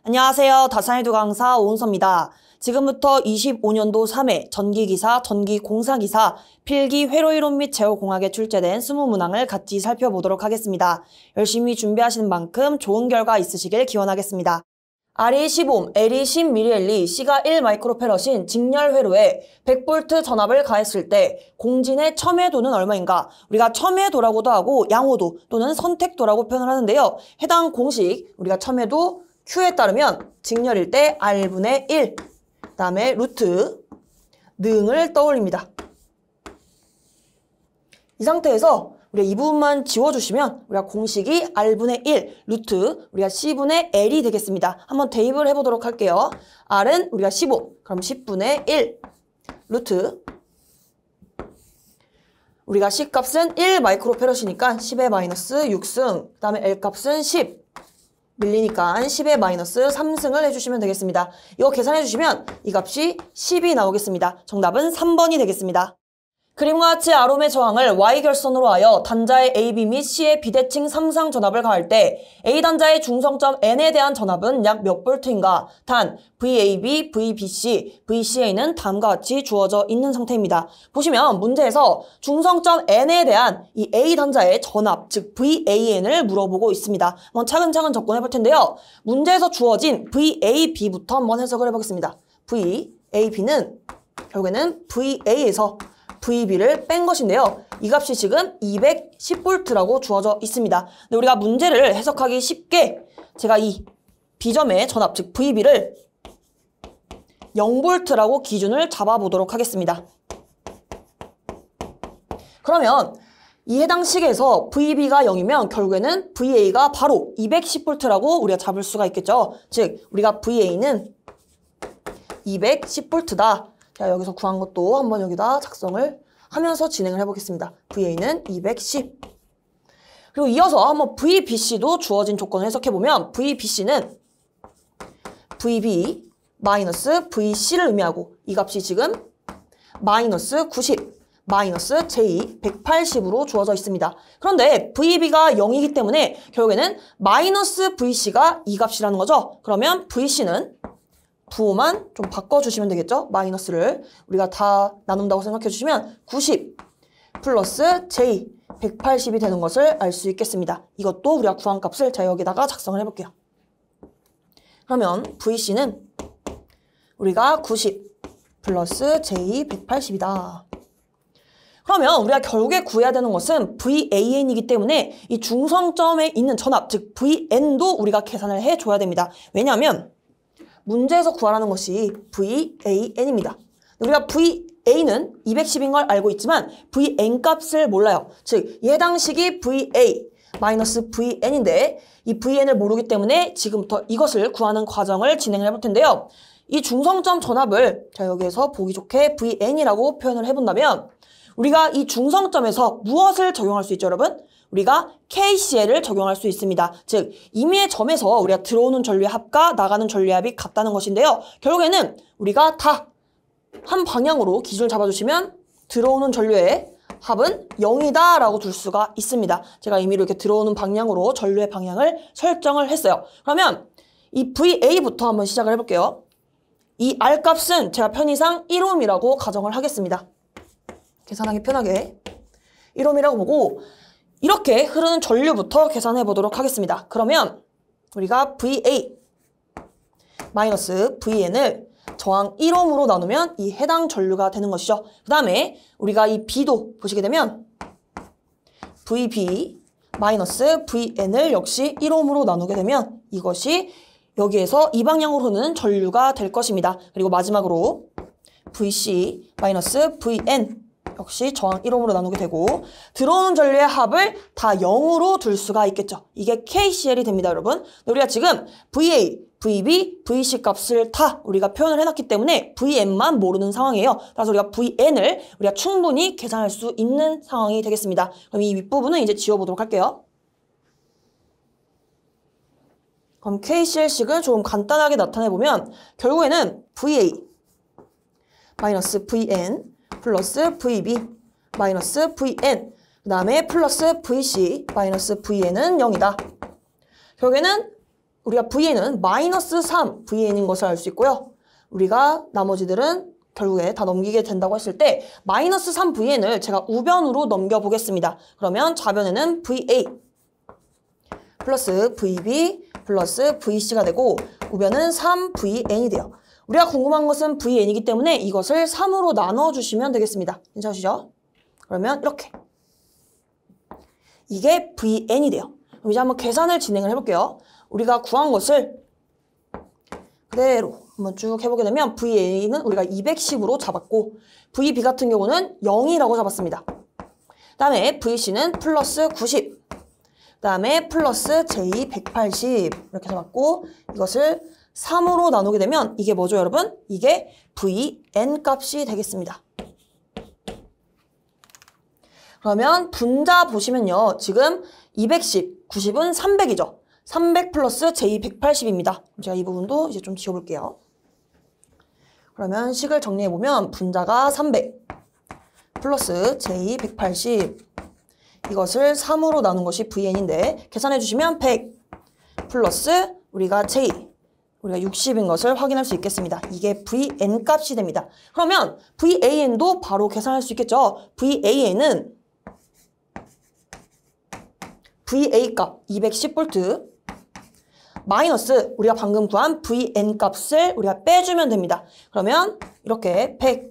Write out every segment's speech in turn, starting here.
안녕하세요. 다산에두 강사 오은서입니다. 지금부터 25년도 3회 전기기사, 전기공사기사, 필기 회로이론 및 제어공학에 출제된 20문항을 같이 살펴보도록 하겠습니다. 열심히 준비하시는 만큼 좋은 결과 있으시길 기원하겠습니다. R이 10옴, L이 10mH, C가 1마이크로페럿인 직렬 회로에 100V 전압을 가했을 때 공진의 첨예도는 얼마인가? 우리가 첨예도라고도 하고 양호도 또는 선택도라고 표현을 하는데요. 해당 공식, 우리가 첨예도 Q에 따르면 직렬일 때 R분의 1, 그 다음에 루트, 능을 떠올립니다. 이 상태에서 우리가 이 부분만 지워주시면 우리가 공식이 R분의 1, 루트, 우리가 C분의 L이 되겠습니다. 한번 대입을 해보도록 할게요. R은 우리가 15, 그럼 10분의 1, 루트, 우리가 C 값은 1 마이크로페럿이니까 10의 마이너스 6승, 그 다음에 L 값은 10, 밀리니까 10의 마이너스 3승을 해주시면 되겠습니다. 이거 계산해주시면 이 값이 10이 나오겠습니다. 정답은 3번이 되겠습니다. 그림과 같이 아롬의 저항을 Y결선으로 하여 단자의 AB 및 C의 비대칭 3상 전압을 가할 때 A단자의 중성점 N에 대한 전압은 약 몇 볼트인가? 단 VAB, VBC, VCA는 다음과 같이 주어져 있는 상태입니다. 보시면 문제에서 중성점 N에 대한 이 A단자의 전압, 즉 VAN을 물어보고 있습니다. 한번 차근차근 접근해 볼 텐데요. 문제에서 주어진 VAB부터 한번 해석을 해보겠습니다. VAB는 결국에는 VA에서 VB를 뺀 것인데요. 이 값이 지금 210V라고 주어져 있습니다. 근데 우리가 문제를 해석하기 쉽게 제가 이 B점의 전압, 즉 VB를 0V라고 기준을 잡아보도록 하겠습니다. 그러면 이 해당 식에서 VB가 0이면 결국에는 VA가 바로 210V라고 우리가 잡을 수가 있겠죠. 즉 우리가 VA는 210V다. 자, 여기서 구한 것도 한번 여기다 작성을 하면서 진행을 해보겠습니다. VA는 210. 그리고 이어서 한번 VBC도 주어진 조건을 해석해보면 VBC는 VB 마이너스 VC를 의미하고 이 값이 지금 마이너스 90, 마이너스 J 180으로 주어져 있습니다. 그런데 VB가 0이기 때문에 결국에는 마이너스 VC가 이 값이라는 거죠. 그러면 VC는 부호만 좀 바꿔주시면 되겠죠? 마이너스를 우리가 다 나눈다고 생각해주시면 90 플러스 J 180이 되는 것을 알 수 있겠습니다. 이것도 우리가 구한 값을 제가 여기다가 작성을 해볼게요. 그러면 VC는 우리가 90 플러스 J 180이다. 그러면 우리가 결국에 구해야 되는 것은 VAN이기 때문에 이 중성점에 있는 전압, 즉 VN도 우리가 계산을 해줘야 됩니다. 왜냐하면 문제에서 구하라는 것이 VAN입니다. 우리가 VA는 210인 걸 알고 있지만 VN 값을 몰라요. 즉, 이 해당 식이 VA 마이너스 VN인데 이 VN을 모르기 때문에 지금부터 이것을 구하는 과정을 진행을 해볼 텐데요. 이 중성점 전압을 자 여기에서 보기 좋게 VN이라고 표현을 해본다면 우리가 이 중성점에서 무엇을 적용할 수 있죠, 여러분? 우리가 KCL을 적용할 수 있습니다. 즉, 임의의 점에서 우리가 들어오는 전류의 합과 나가는 전류의 합이 같다는 것인데요. 결국에는 우리가 다 한 방향으로 기준을 잡아주시면 들어오는 전류의 합은 0이다 라고 둘 수가 있습니다. 제가 임의로 이렇게 들어오는 방향으로 전류의 방향을 설정을 했어요. 그러면 이 VA부터 한번 시작을 해볼게요. 이 R 값은 제가 편의상 1옴이라고 가정을 하겠습니다. 계산하기 편하게 1옴이라고 보고 이렇게 흐르는 전류부터 계산해 보도록 하겠습니다. 그러면 우리가 VA 마이너스 VN을 저항 1옴으로 나누면 이 해당 전류가 되는 것이죠. 그 다음에 우리가 이 B도 보시게 되면 VB 마이너스 VN을 역시 1옴으로 나누게 되면 이것이 여기에서 이 방향으로 흐르는 전류가 될 것입니다. 그리고 마지막으로 VC 마이너스 VN 역시 저항 1옴으로 나누게 되고 들어오는 전류의 합을 다 0으로 둘 수가 있겠죠. 이게 KCL이 됩니다, 여러분. 우리가 지금 VA, VB, VC 값을 다 우리가 표현을 해놨기 때문에 VN만 모르는 상황이에요. 그래서 우리가 VN을 우리가 충분히 계산할 수 있는 상황이 되겠습니다. 그럼 이 윗부분은 이제 지워보도록 할게요. 그럼 KCL식을 조금 간단하게 나타내보면 결국에는 VA 마이너스 VN 플러스 VB 마이너스 VN 그 다음에 플러스 VC 마이너스 VN은 0이다. 결국에는 우리가 VA는 마이너스 3 VA인 것을 알 수 있고요. 우리가 나머지들은 결국에 다 넘기게 된다고 했을 때 마이너스 3 VN을 제가 우변으로 넘겨보겠습니다. 그러면 좌변에는 VA 플러스 VB 플러스 VC가 되고 우변은 3VN이 돼요. 우리가 궁금한 것은 VN이기 때문에 이것을 3으로 나눠주시면 되겠습니다. 괜찮으시죠? 그러면 이렇게. 이게 VN이 돼요. 그럼 이제 한번 계산을 진행을 해볼게요. 우리가 구한 것을 그대로 한번 쭉 해보게 되면 VA는 우리가 210으로 잡았고 VB 같은 경우는 0이라고 잡았습니다. 그 다음에 VC는 플러스 90, 그 다음에 플러스 J 180 이렇게 잡았고 이것을 3으로 나누게 되면 이게 뭐죠, 여러분? 이게 VN 값이 되겠습니다. 그러면 분자 보시면요. 지금 210, 90은 300이죠. 300 플러스 J 180입니다. 제가 이 부분도 이제 좀 지워볼게요. 그러면 식을 정리해보면 분자가 300 플러스 J 180 이것을 3으로 나눈 것이 VN인데 계산해주시면 100 플러스 우리가 J 우리가 60인 것을 확인할 수 있겠습니다. 이게 VN 값이 됩니다. 그러면 VAN도 바로 계산할 수 있겠죠. VAN은 VA 값 210V 마이너스 우리가 방금 구한 VN 값을 우리가 빼주면 됩니다. 그러면 이렇게 100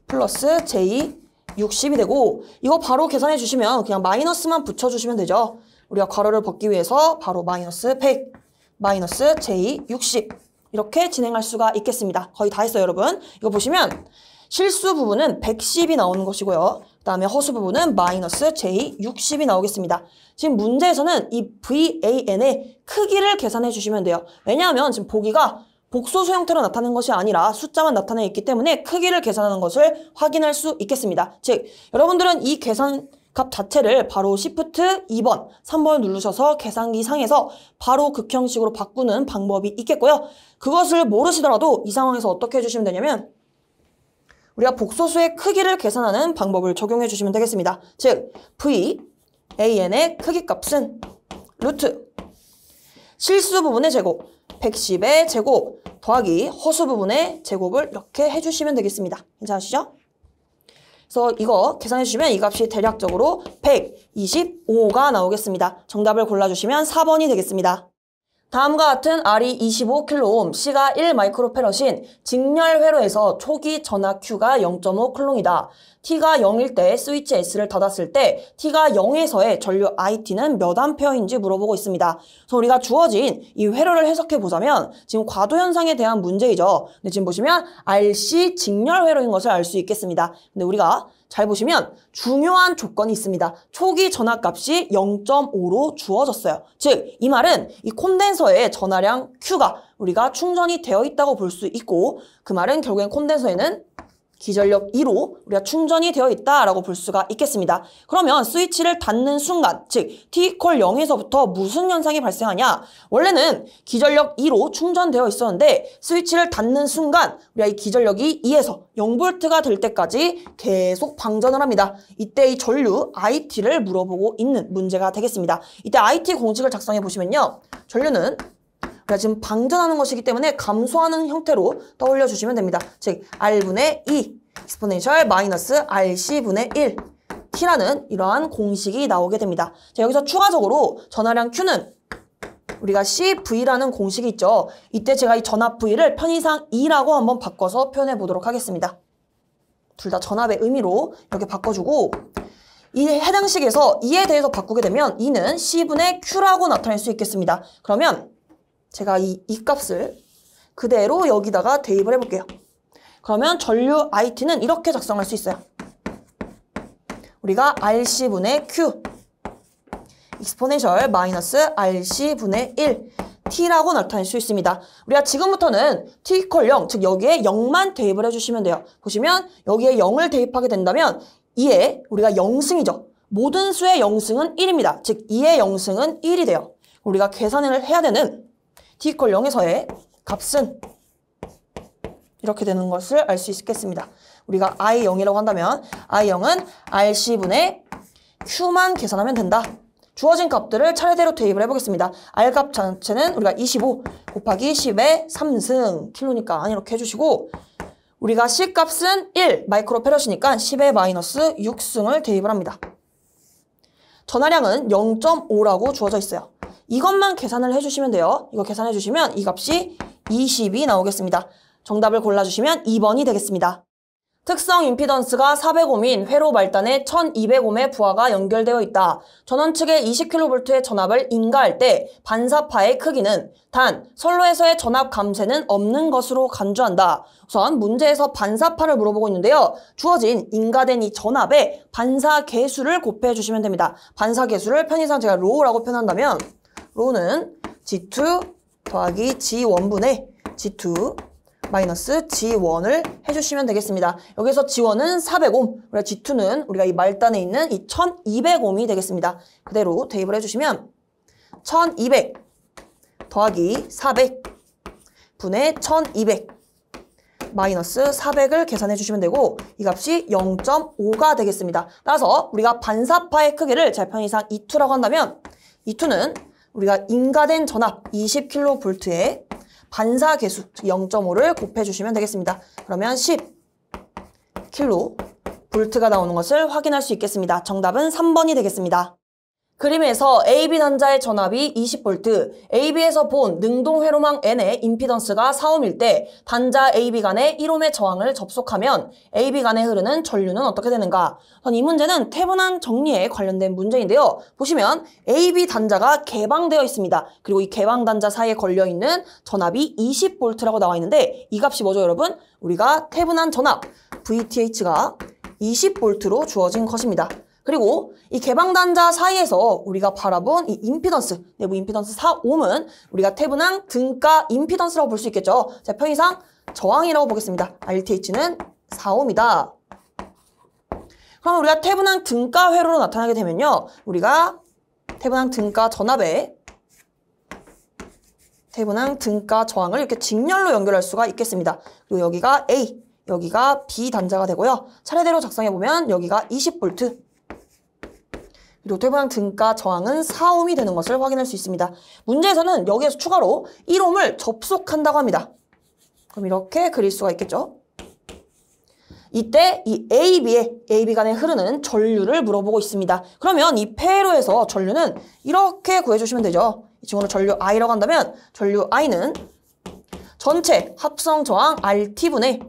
플러스 J 60이 되고 이거 바로 계산해 주시면 그냥 마이너스만 붙여주시면 되죠. 우리가 괄호를 벗기 위해서 바로 마이너스 100 마이너스 J 60 이렇게 진행할 수가 있겠습니다. 거의 다 했어요, 여러분. 이거 보시면 실수 부분은 110이 나오는 것이고요. 그 다음에 허수 부분은 마이너스 J 60이 나오겠습니다. 지금 문제에서는 이 VAN의 크기를 계산해 주시면 돼요. 왜냐하면 지금 보기가 복소수 형태로 나타낸 것이 아니라 숫자만 나타내 있기 때문에 크기를 계산하는 것을 확인할 수 있겠습니다. 즉, 여러분들은 이 계산 값 자체를 바로 Shift 2번, 3번을 누르셔서 계산기 상에서 바로 극형식으로 바꾸는 방법이 있겠고요. 그것을 모르시더라도 이 상황에서 어떻게 해주시면 되냐면 우리가 복소수의 크기를 계산하는 방법을 적용해 주시면 되겠습니다. 즉, VAN의 크기 값은 루트 실수 부분의 제곱 110의 제곱 더하기 허수 부분의 제곱을 이렇게 해주시면 되겠습니다. 괜찮으시죠? 그래서 이거 계산해 주시면 이 값이 대략적으로 125가 나오겠습니다. 정답을 골라주시면 4번이 되겠습니다. 다음과 같은 R이 25kΩ, C가 1마이크로패럿인 직렬 회로에서 초기 전압 Q가 0.5쿨롱이다. T가 0일 때 스위치 S를 닫았을 때 T가 0에서의 전류 IT는 몇 암페어인지 물어보고 있습니다. 그래서 우리가 주어진 이 회로를 해석해 보자면 지금 과도 현상에 대한 문제이죠. 근데 지금 보시면 RC 직렬 회로인 것을 알 수 있겠습니다. 근데 우리가 잘 보시면 중요한 조건이 있습니다. 초기 전압값이 0.5로 주어졌어요. 즉, 이 말은 이 콘덴서의 전하량 Q가 우리가 충전이 되어 있다고 볼 수 있고 그 말은 결국엔 콘덴서에는 기전력 2로 우리가 충전이 되어 있다라고 볼 수가 있겠습니다. 그러면 스위치를 닫는 순간, 즉 T=0에서부터 무슨 현상이 발생하냐? 원래는 기전력 2로 충전되어 있었는데 스위치를 닫는 순간 우리가 이 기전력이 2에서 0V가 될 때까지 계속 방전을 합니다. 이때 이 전류 IT를 물어보고 있는 문제가 되겠습니다. 이때 IT 공식을 작성해 보시면요. 전류는 우리가 지금 방전하는 것이기 때문에 감소하는 형태로 떠올려 주시면 됩니다. 즉 R분의 2 익스포넨셜 마이너스 RC분의 1 T라는 이러한 공식이 나오게 됩니다. 자, 여기서 추가적으로 전하량 Q는 우리가 CV라는 공식이 있죠. 이때 제가 이 전압 V를 편의상 2라고 한번 바꿔서 표현해 보도록 하겠습니다. 둘 다 전압의 의미로 이렇게 바꿔주고 이 해당 식에서 2에 대해서 바꾸게 되면 2는 C분의 Q라고 나타낼 수 있겠습니다. 그러면 제가 이 값을 그대로 여기다가 대입을 해볼게요. 그러면 전류 IT는 이렇게 작성할 수 있어요. 우리가 RC분의 Q 익스포넨셜 마이너스 RC분의 1 T라고 나타낼 수 있습니다. 우리가 지금부터는 T=0, 즉 여기에 0만 대입을 해주시면 돼요. 보시면 여기에 0을 대입하게 된다면 2에 우리가 0승이죠. 모든 수의 0승은 1입니다. 즉 2의 0승은 1이 돼요. 우리가 계산을 해야 되는 T=0에서의 값은 이렇게 되는 것을 알 수 있겠습니다. 우리가 I0이라고 한다면 I0은 RC분의 Q만 계산하면 된다. 주어진 값들을 차례대로 대입을 해보겠습니다. R값 자체는 우리가 25 곱하기 10의 3승 킬로니까 이렇게 해주시고 우리가 C값은 1 마이크로페럿이니까 10의 마이너스 6승을 대입을 합니다. 전하량은 0.5라고 주어져 있어요. 이것만 계산을 해주시면 돼요. 이거 계산해주시면 이 값이 20이 나오겠습니다. 정답을 골라주시면 2번이 되겠습니다. 특성 임피던스가 400옴인 회로 말단에 1200옴의 부하가 연결되어 있다. 전원 측에 20kV의 전압을 인가할 때 반사파의 크기는 단 선로에서의 전압 감쇄는 없는 것으로 간주한다. 우선 문제에서 반사파를 물어보고 있는데요. 주어진 인가된 이 전압의 반사 계수를 곱해 주시면 됩니다. 반사 계수를 편의상 제가 로우라고 표현한다면 로우는 G2 더하기 G1분의 G2 마이너스 G1을 해주시면 되겠습니다. 여기서 G1은 400옴, 우리가 G2는 우리가 이 말단에 있는 이 1200옴이 되겠습니다. 그대로 대입을 해주시면 1200 더하기 400 분의 1200 마이너스 400을 계산해 주시면 되고 이 값이 0.5가 되겠습니다. 따라서 우리가 반사파의 크기를 제 편의상 E2라고 한다면 E2는 우리가 인가된 전압 20kV에 반사 계수 0.5를 곱해주시면 되겠습니다. 그러면 10kV가 나오는 것을 확인할 수 있겠습니다. 정답은 3번이 되겠습니다. 그림에서 AB 단자의 전압이 20V, AB에서 본 능동 회로망 N의 임피던스가 4옴일 때 단자 AB 간의 1옴의 저항을 접속하면 AB 간에 흐르는 전류는 어떻게 되는가? 이 문제는 태분한 정리에 관련된 문제인데요. 보시면 AB 단자가 개방되어 있습니다. 그리고 이 개방 단자 사이에 걸려있는 전압이 20V라고 나와 있는데 이 값이 뭐죠, 여러분? 우리가 태분한 전압 VTH가 20V로 주어진 것입니다. 그리고 이 개방 단자 사이에서 우리가 바라본 이 임피던스, 내부 임피던스 4옴은 우리가 태분항 등가 임피던스라고 볼 수 있겠죠. 자, 편의상 저항이라고 보겠습니다. RTH는 4옴이다. 그럼 우리가 태분항 등가 회로로 나타나게 되면요. 우리가 태분항 등가 전압에 태분항 등가 저항을 이렇게 직렬로 연결할 수가 있겠습니다. 그리고 여기가 A, 여기가 B 단자가 되고요. 차례대로 작성해보면 여기가 20V, 그리고 태분항 등가 저항은 4옴이 되는 것을 확인할 수 있습니다. 문제에서는 여기에서 추가로 1옴을 접속한다고 합니다. 그럼 이렇게 그릴 수가 있겠죠. 이때 이 AB 간에 흐르는 전류를 물어보고 있습니다. 그러면 이 폐로에서 전류는 이렇게 구해주시면 되죠. 이 친구는 전류 I라고 한다면 전류 I는 전체 합성 저항 RT분의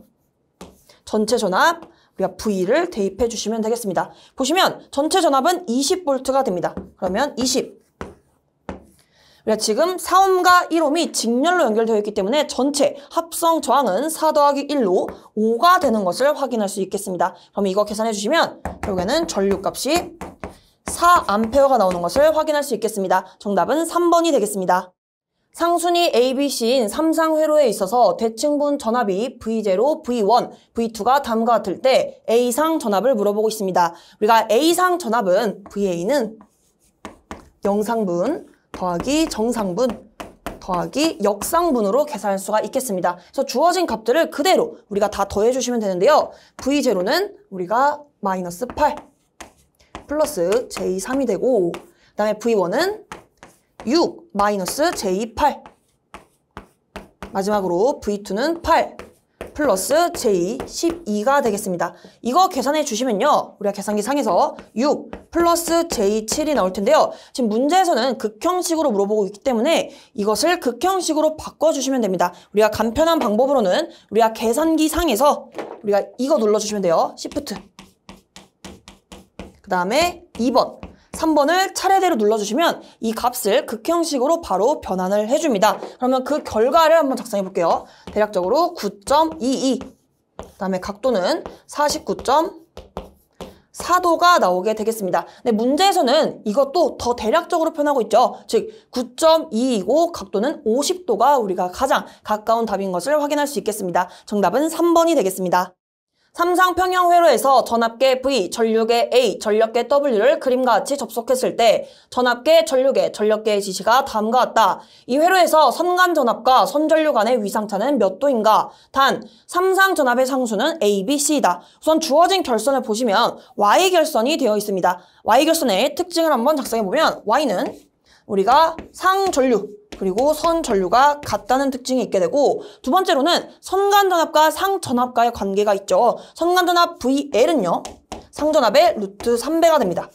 전체 전압 우리가 V를 대입해 주시면 되겠습니다. 보시면 전체 전압은 20V가 됩니다. 그러면 20. 우리가 지금 4옴과 1옴이 직렬로 연결되어 있기 때문에 전체 합성 저항은 4 더하기 1로 5가 되는 것을 확인할 수 있겠습니다. 그럼 이거 계산해 주시면 결국에는 전류값이 4A가 나오는 것을 확인할 수 있겠습니다. 정답은 3번이 되겠습니다. 상순위 ABC인 3상회로에 있어서 대칭분 전압이 V0, V1, V2가 다음과 같을 때 A상 전압을 물어보고 있습니다. 우리가 A상 전압은 VA는 영상분 더하기 정상분 더하기 역상분으로 계산할 수가 있겠습니다. 그래서 주어진 값들을 그대로 우리가 다 더해주시면 되는데요. V0는 우리가 마이너스 8 플러스 J3이 되고 그 다음에 V1은 6 마이너스 J8 마지막으로 V2는 8 플러스 J12가 되겠습니다. 이거 계산해 주시면요. 우리가 계산기 상에서 6 플러스 J7이 나올 텐데요. 지금 문제에서는 극형식으로 물어보고 있기 때문에 이것을 극형식으로 바꿔주시면 됩니다. 우리가 간편한 방법으로는 우리가 계산기 상에서 우리가 이거 눌러주시면 돼요. Shift 그 다음에 2번 3번을 차례대로 눌러주시면 이 값을 극형식으로 바로 변환을 해줍니다. 그러면 그 결과를 한번 작성해 볼게요. 대략적으로 9.22 그 다음에 각도는 49.4도가 나오게 되겠습니다. 근데 문제에서는 이것도 더 대략적으로 표현하고 있죠. 즉 9.2이고 각도는 50도가 우리가 가장 가까운 답인 것을 확인할 수 있겠습니다. 정답은 3번이 되겠습니다. 삼상평형 회로에서 전압계 V, 전류계 A, 전력계 W를 그림과 같이 접속했을 때 전압계, 전류계, 전력계의 지시가 다음과 같다. 이 회로에서 선간 전압과 선전류 간의 위상차는 몇 도인가? 단, 삼상 전압의 상수는 A, B, C이다. 우선 주어진 결선을 보시면 Y결선이 되어 있습니다. Y결선의 특징을 한번 작성해보면 Y는 우리가 상전류 그리고 선전류가 같다는 특징이 있게 되고, 두 번째로는 선간전압과 상전압과의 관계가 있죠. 선간전압 VL은요, 상전압의 루트 3배가 됩니다.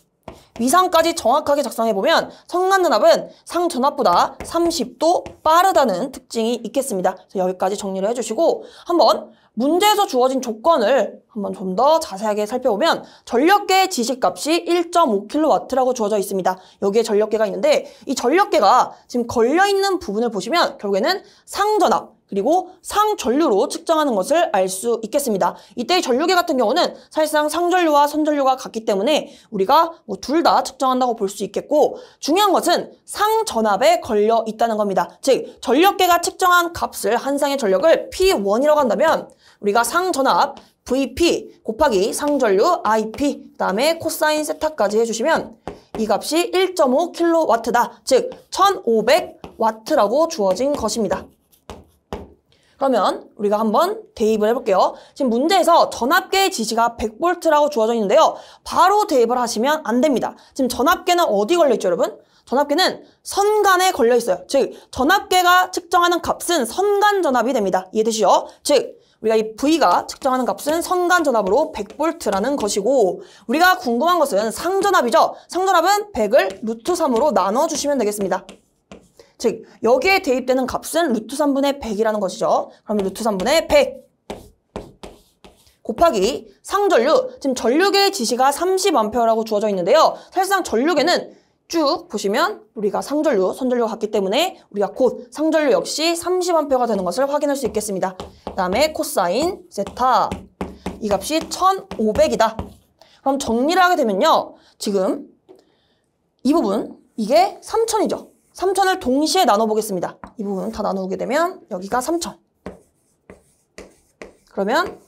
위상까지 정확하게 작성해보면 선간전압은 상전압보다 30도 빠르다는 특징이 있겠습니다. 여기까지 정리를 해주시고, 한번 문제에서 주어진 조건을 한번 좀 더 자세하게 살펴보면 전력계의 지시값이 1.5kW라고 주어져 있습니다. 여기에 전력계가 있는데 이 전력계가 지금 걸려있는 부분을 보시면 결국에는 상전압 그리고 상전류로 측정하는 것을 알 수 있겠습니다. 이때 전류계 같은 경우는 사실상 상전류와 선전류가 같기 때문에 우리가 둘 다 측정한다고 볼 수 있겠고, 중요한 것은 상전압에 걸려 있다는 겁니다. 즉 전력계가 측정한 값을 한 쌍의 전력을 P1이라고 한다면 우리가 상전압 VP 곱하기 상전류 IP 그다음에 코사인 세타까지 해주시면 이 값이 1.5kW다. 즉 1500W라고 주어진 것입니다. 그러면 우리가 한번 대입을 해볼게요. 지금 문제에서 전압계의 지시가 100V라고 주어져 있는데요. 바로 대입을 하시면 안 됩니다. 지금 전압계는 어디 걸려있죠, 여러분? 전압계는 선간에 걸려있어요. 즉 전압계가 측정하는 값은 선간전압이 됩니다. 이해되시죠? 즉 우리가 이 V가 측정하는 값은 선간전압으로 100V라는 것이고, 우리가 궁금한 것은 상전압이죠. 상전압은 100을 루트 3으로 나눠주시면 되겠습니다. 즉 여기에 대입되는 값은 루트 3분의 100이라는 것이죠. 그러면 루트 3분의 100 곱하기 상전류, 지금 전류계의 지시가 30A라고 주어져 있는데요. 사실상 전류계는 쭉 보시면 우리가 상전류, 선전류가 같기 때문에 우리가 곧 상전류 역시 30A가 되는 것을 확인할 수 있겠습니다. 그 다음에 코사인 세타, 이 값이 1500이다. 그럼 정리를 하게 되면요. 지금 이 부분, 이게 3000이죠. 3000을 동시에 나눠보겠습니다. 이 부분 다 나누게 되면 여기가 3000. 그러면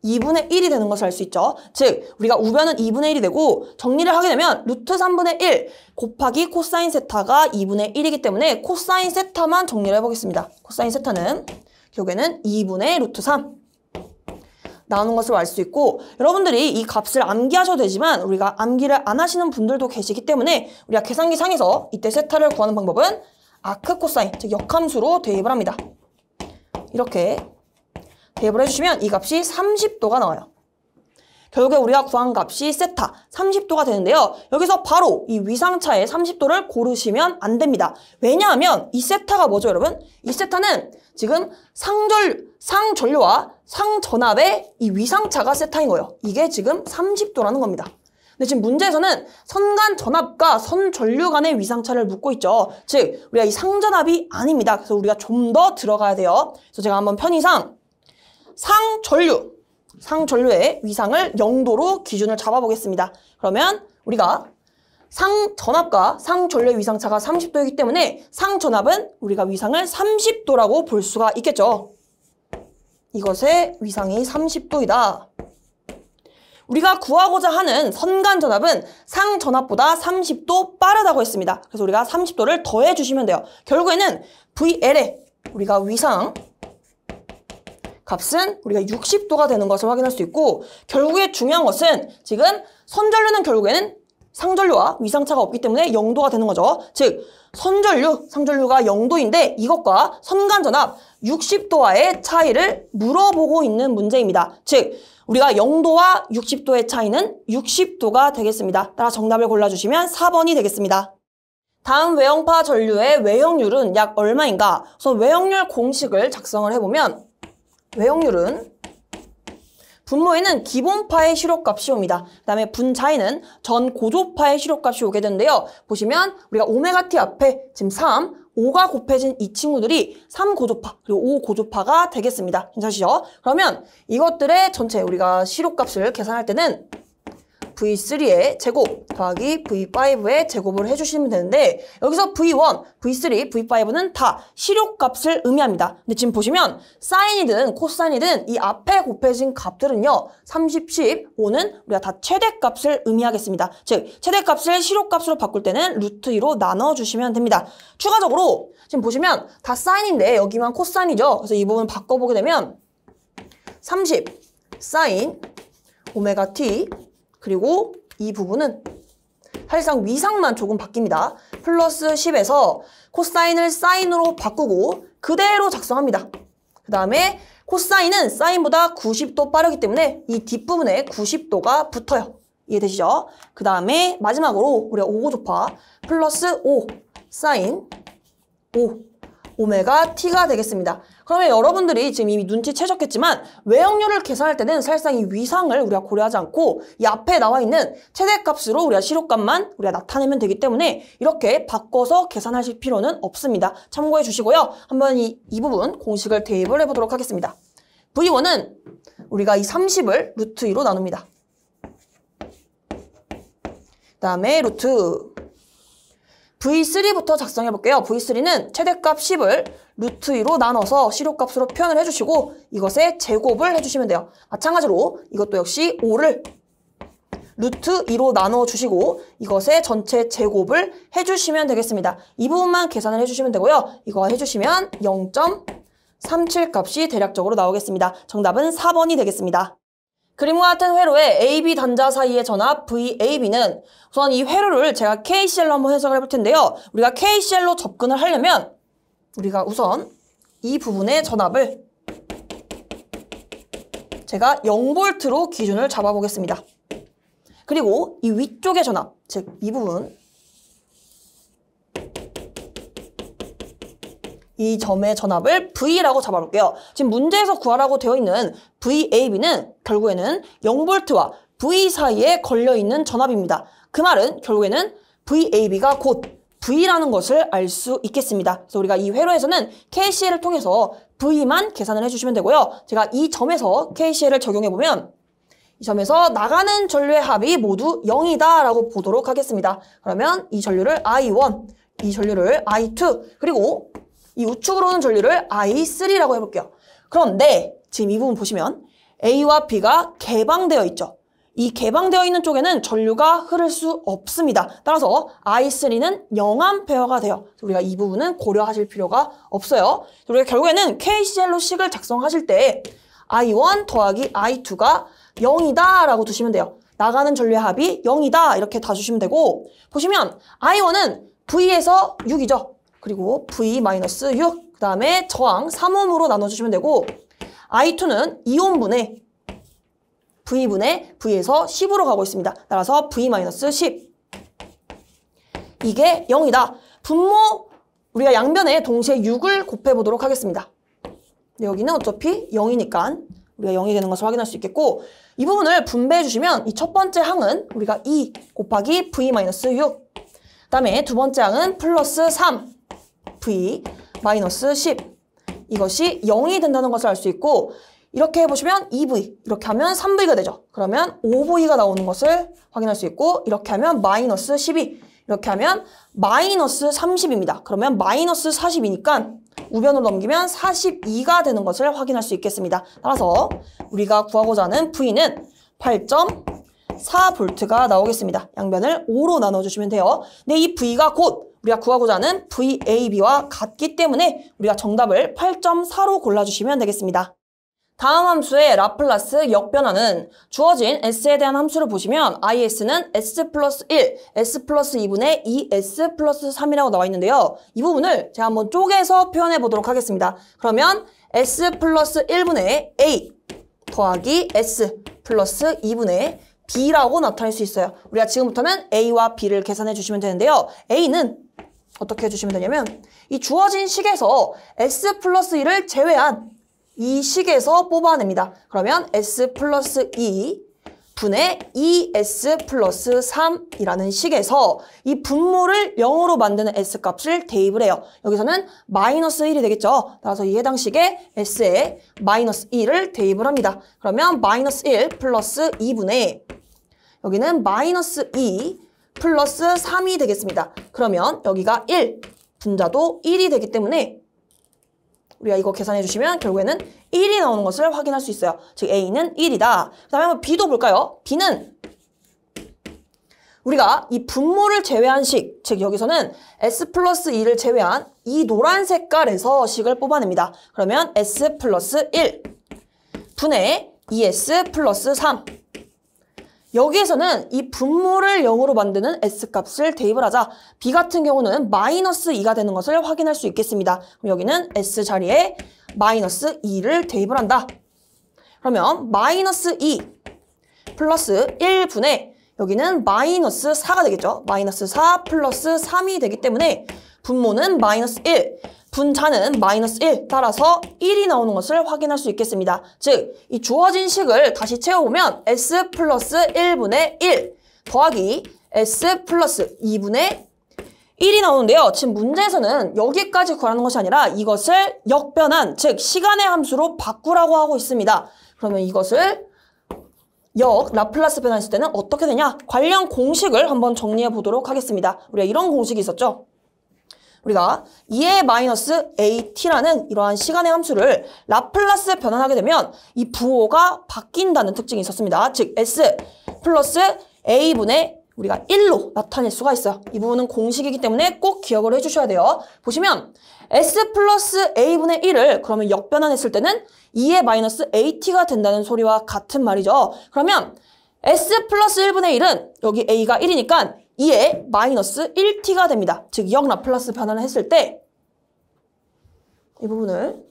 2분의 1이 되는 것을 알 수 있죠. 즉 우리가 우변은 2분의 1이 되고, 정리를 하게 되면 루트 3분의 1 곱하기 코사인 세타가 2분의 1이기 때문에 코사인 세타만 정리를 해보겠습니다. 코사인 세타는 결국에는 2분의 루트 3 나오는 것을 알 수 있고, 여러분들이 이 값을 암기하셔도 되지만 우리가 암기를 안 하시는 분들도 계시기 때문에 우리가 계산기 상에서 이때 세타를 구하는 방법은 아크 코사인, 즉 역함수로 대입을 합니다. 이렇게 대입을 해주시면 이 값이 30도가 나와요. 결국에 우리가 구한 값이 세타 30도가 되는데요. 여기서 바로 이 위상차의 30도를 고르시면 안 됩니다. 왜냐하면 이 세타가 뭐죠, 여러분? 이 세타는 지금 상전류와 상전압의 이 위상차가 세타인 거예요. 이게 지금 30도라는 겁니다. 근데 지금 문제에서는 선간 전압과 선전류 간의 위상차를 묻고 있죠. 즉 우리가 이 상전압이 아닙니다. 그래서 우리가 좀 더 들어가야 돼요. 그래서 제가 한번 편의상 상전류의 위상을 0도로 기준을 잡아보겠습니다. 그러면 우리가 상전압과 상전류의 위상차가 30도이기 때문에 상전압은 우리가 위상을 30도라고 볼 수가 있겠죠. 이것의 위상이 30도이다. 우리가 구하고자 하는 선간전압은 상전압보다 30도 빠르다고 했습니다. 그래서 우리가 30도를 더해주시면 돼요. 결국에는 VL에 우리가 위상 값은 우리가 60도가 되는 것을 확인할 수 있고, 결국에 중요한 것은 지금 선전류는 결국에는 상전류와 위상차가 없기 때문에 0도가 되는 거죠. 즉 선전류, 상전류가 0도인데 이것과 선간전압 60도와의 차이를 물어보고 있는 문제입니다. 즉 우리가 0도와 60도의 차이는 60도가 되겠습니다. 따라 정답을 골라주시면 4번이 되겠습니다. 다음 외형파 전류의 외형률은 약 얼마인가? 우선 외형률 공식을 작성을 해보면, 외형률은 분모에는 기본파의 실효값이 옵니다. 그 다음에 분자에는 전 고조파의 실효값이 오게 되는데요. 보시면 우리가 오메가 t 앞에 지금 3, 5가 곱해진 이 친구들이 3고조파 그리고 5고조파가 되겠습니다. 괜찮으시죠? 그러면 이것들의 전체 우리가 실효값을 계산할 때는 V3의 제곱 더하기 V5의 제곱을 해주시면 되는데 여기서 V1, V3, V5는 다 실효값을 의미합니다. 근데 지금 보시면 사인이든 코사인이든 이 앞에 곱해진 값들은요. 30, 10, 5는 우리가 다 최대값을 의미하겠습니다. 즉 최대값을 실효값으로 바꿀 때는 루트 2로 나눠주시면 됩니다. 추가적으로 지금 보시면 다 사인인데 여기만 코사인이죠. 그래서 이 부분 바꿔보게 되면 30 사인 오메가 t 그리고 이 부분은 사실상 위상만 조금 바뀝니다. 플러스 10에서 코사인을 사인으로 바꾸고 그대로 작성합니다. 그 다음에 코사인은 사인보다 90도 빠르기 때문에 이 뒷부분에 90도가 붙어요. 이해되시죠? 그 다음에 마지막으로 우리가 5고조파 플러스 5 사인 5 오메가 t가 되겠습니다. 그러면 여러분들이 지금 이미 눈치채셨겠지만 외역률을 계산할 때는 사실상 이 위상을 우리가 고려하지 않고 이 앞에 나와 있는 최대값으로 우리가 실효값만 우리가 나타내면 되기 때문에 이렇게 바꿔서 계산하실 필요는 없습니다. 참고해 주시고요. 한번 이 부분 공식을 대입을 해보도록 하겠습니다. V1은 우리가 이 30을 루트 2로 나눕니다. 그 다음에 루트 V3부터 작성해 볼게요. V3는 최대값 10을 루트 2로 나눠서 실효값으로 표현을 해주시고 이것의 제곱을 해주시면 돼요. 마찬가지로 이것도 역시 5를 루트 2로 나눠주시고 이것의 전체 제곱을 해주시면 되겠습니다. 이 부분만 계산을 해주시면 되고요. 이거 해주시면 0.37 값이 대략적으로 나오겠습니다. 정답은 4번이 되겠습니다. 그림과 같은 회로의 AB 단자 사이의 전압 VAB는 우선 이 회로를 제가 KCL로 한번 해석을 해볼 텐데요. 우리가 KCL로 접근을 하려면 우리가 우선 이 부분의 전압을 제가 0V로 기준을 잡아보겠습니다. 그리고 이 위쪽의 전압, 즉 이 부분 이 점의 전압을 V라고 잡아볼게요. 지금 문제에서 구하라고 되어 있는 VAB는 결국에는 0V와 V 사이에 걸려있는 전압입니다. 그 말은 결국에는 VAB가 곧 V라는 것을 알 수 있겠습니다. 그래서 우리가 이 회로에서는 KCL을 통해서 V만 계산을 해주시면 되고요. 제가 이 점에서 KCL을 적용해보면 이 점에서 나가는 전류의 합이 모두 0이다 라고 보도록 하겠습니다. 그러면 이 전류를 I1, 이 전류를 I2, 그리고 이 우측으로 오는 전류를 I3라고 해볼게요. 그런데 지금 이 부분 보시면 A와 B가 개방되어 있죠. 이 개방되어 있는 쪽에는 전류가 흐를 수 없습니다. 따라서 I3는 0A가 돼요. 우리가 이 부분은 고려하실 필요가 없어요. 우리가 결국에는 KCL로 식을 작성하실 때 I1 더하기 I2가 0이다 라고 두시면 돼요. 나가는 전류의 합이 0이다 이렇게 다 주시면 되고 보시면 I1은 V에서 6이죠. 그리고 V-6, 그 다음에 저항 3옴으로 나눠주시면 되고 I2는 2옴분의 V분의 V에서 10으로 가고 있습니다. 따라서 V-10 이게 0이다. 분모 우리가 양변에 동시에 6을 곱해보도록 하겠습니다. 여기는 어차피 0이니까 우리가 0이 되는 것을 확인할 수 있겠고 이 부분을 분배해 주시면 이 첫 번째 항은 우리가 2 곱하기 V-6 그 다음에 두 번째 항은 플러스 3 V-10 이것이 0이 된다는 것을 알 수 있고 이렇게 해보시면 2V 이렇게 하면 3V가 되죠. 그러면 5V가 나오는 것을 확인할 수 있고 이렇게 하면 마이너스 12 이렇게 하면 마이너스 30입니다. 그러면 마이너스 40이니까 우변으로 넘기면 42가 되는 것을 확인할 수 있겠습니다. 따라서 우리가 구하고자 하는 V는 8.4V가 나오겠습니다. 양변을 5로 나눠주시면 돼요. 근데 이 V가 곧 우리가 구하고자 하는 VAB와 같기 때문에 우리가 정답을 8.4로 골라주시면 되겠습니다. 다음 함수의 라플라스 역변화는 주어진 S에 대한 함수를 보시면 IS는 S 플러스 1, S 플러스 2분의 2S 플러스 3이라고 나와 있는데요. 이 부분을 제가 한번 쪼개서 표현해 보도록 하겠습니다. 그러면 S 플러스 1분의 A 더하기 S 플러스 2분의 B라고 나타낼 수 있어요. 우리가 지금부터는 A와 B를 계산해 주시면 되는데요. A는 어떻게 해주시면 되냐면 이 주어진 식에서 S 플러스 2를 제외한 이 식에서 뽑아냅니다. 그러면 S 플러스 2 분의 2S 플러스 3이라는 식에서 이 분모를 0으로 만드는 S값을 대입을 해요. 여기서는 마이너스 1이 되겠죠. 따라서 이 해당 식에 S에 마이너스 1을 대입을 합니다. 그러면 마이너스 1 플러스 2분의 여기는 마이너스 2 플러스 3이 되겠습니다. 그러면 여기가 1, 분자도 1이 되기 때문에 우리가 이거 계산해 주시면 결국에는 1이 나오는 것을 확인할 수 있어요. 즉 A는 1이다. 그 다음에 한번 B도 볼까요? B는 우리가 이 분모를 제외한 식, 즉 여기서는 S 플러스 2를 제외한 이 노란 색깔에서 식을 뽑아냅니다. 그러면 S 플러스 1 분의 2S 플러스 3. 여기에서는 이 분모를 0으로 만드는 S값을 대입을 하자 B 같은 경우는 마이너스 2가 되는 것을 확인할 수 있겠습니다. 그럼 여기는 S 자리에 마이너스 2를 대입을 한다. 그러면 마이너스 2 플러스 1분의 여기는 마이너스 4가 되겠죠. 마이너스 4 플러스 3이 되기 때문에 분모는 마이너스 1, 분자는 마이너스 1, 따라서 1이 나오는 것을 확인할 수 있겠습니다. 즉, 이 주어진 식을 다시 채워보면 S 플러스 1분의 1 더하기 S 플러스 2분의 1이 나오는데요. 지금 문제에서는 여기까지 구하는 것이 아니라 이것을 역변한, 즉 시간의 함수로 바꾸라고 하고 있습니다. 그러면 이것을 라플라스 변환했을 때는 어떻게 되냐? 관련 공식을 한번 정리해 보도록 하겠습니다. 우리가 이런 공식이 있었죠. 우리가 2의 마이너스 AT라는 이러한 시간의 함수를 라플라스 변환하게 되면 이 부호가 바뀐다는 특징이 있었습니다. 즉 S 플러스 A분의 우리가 1로 나타낼 수가 있어요. 이 부분은 공식이기 때문에 꼭 기억을 해주셔야 돼요. 보시면 S 플러스 A분의 1을 그러면 역변환했을 때는 2의 마이너스 AT가 된다는 소리와 같은 말이죠. 그러면 S 플러스 1분의 1은 여기 A가 1이니까 2의 마이너스 1T가 됩니다. 즉 역라플라스 변환을 했을 때 이 부분을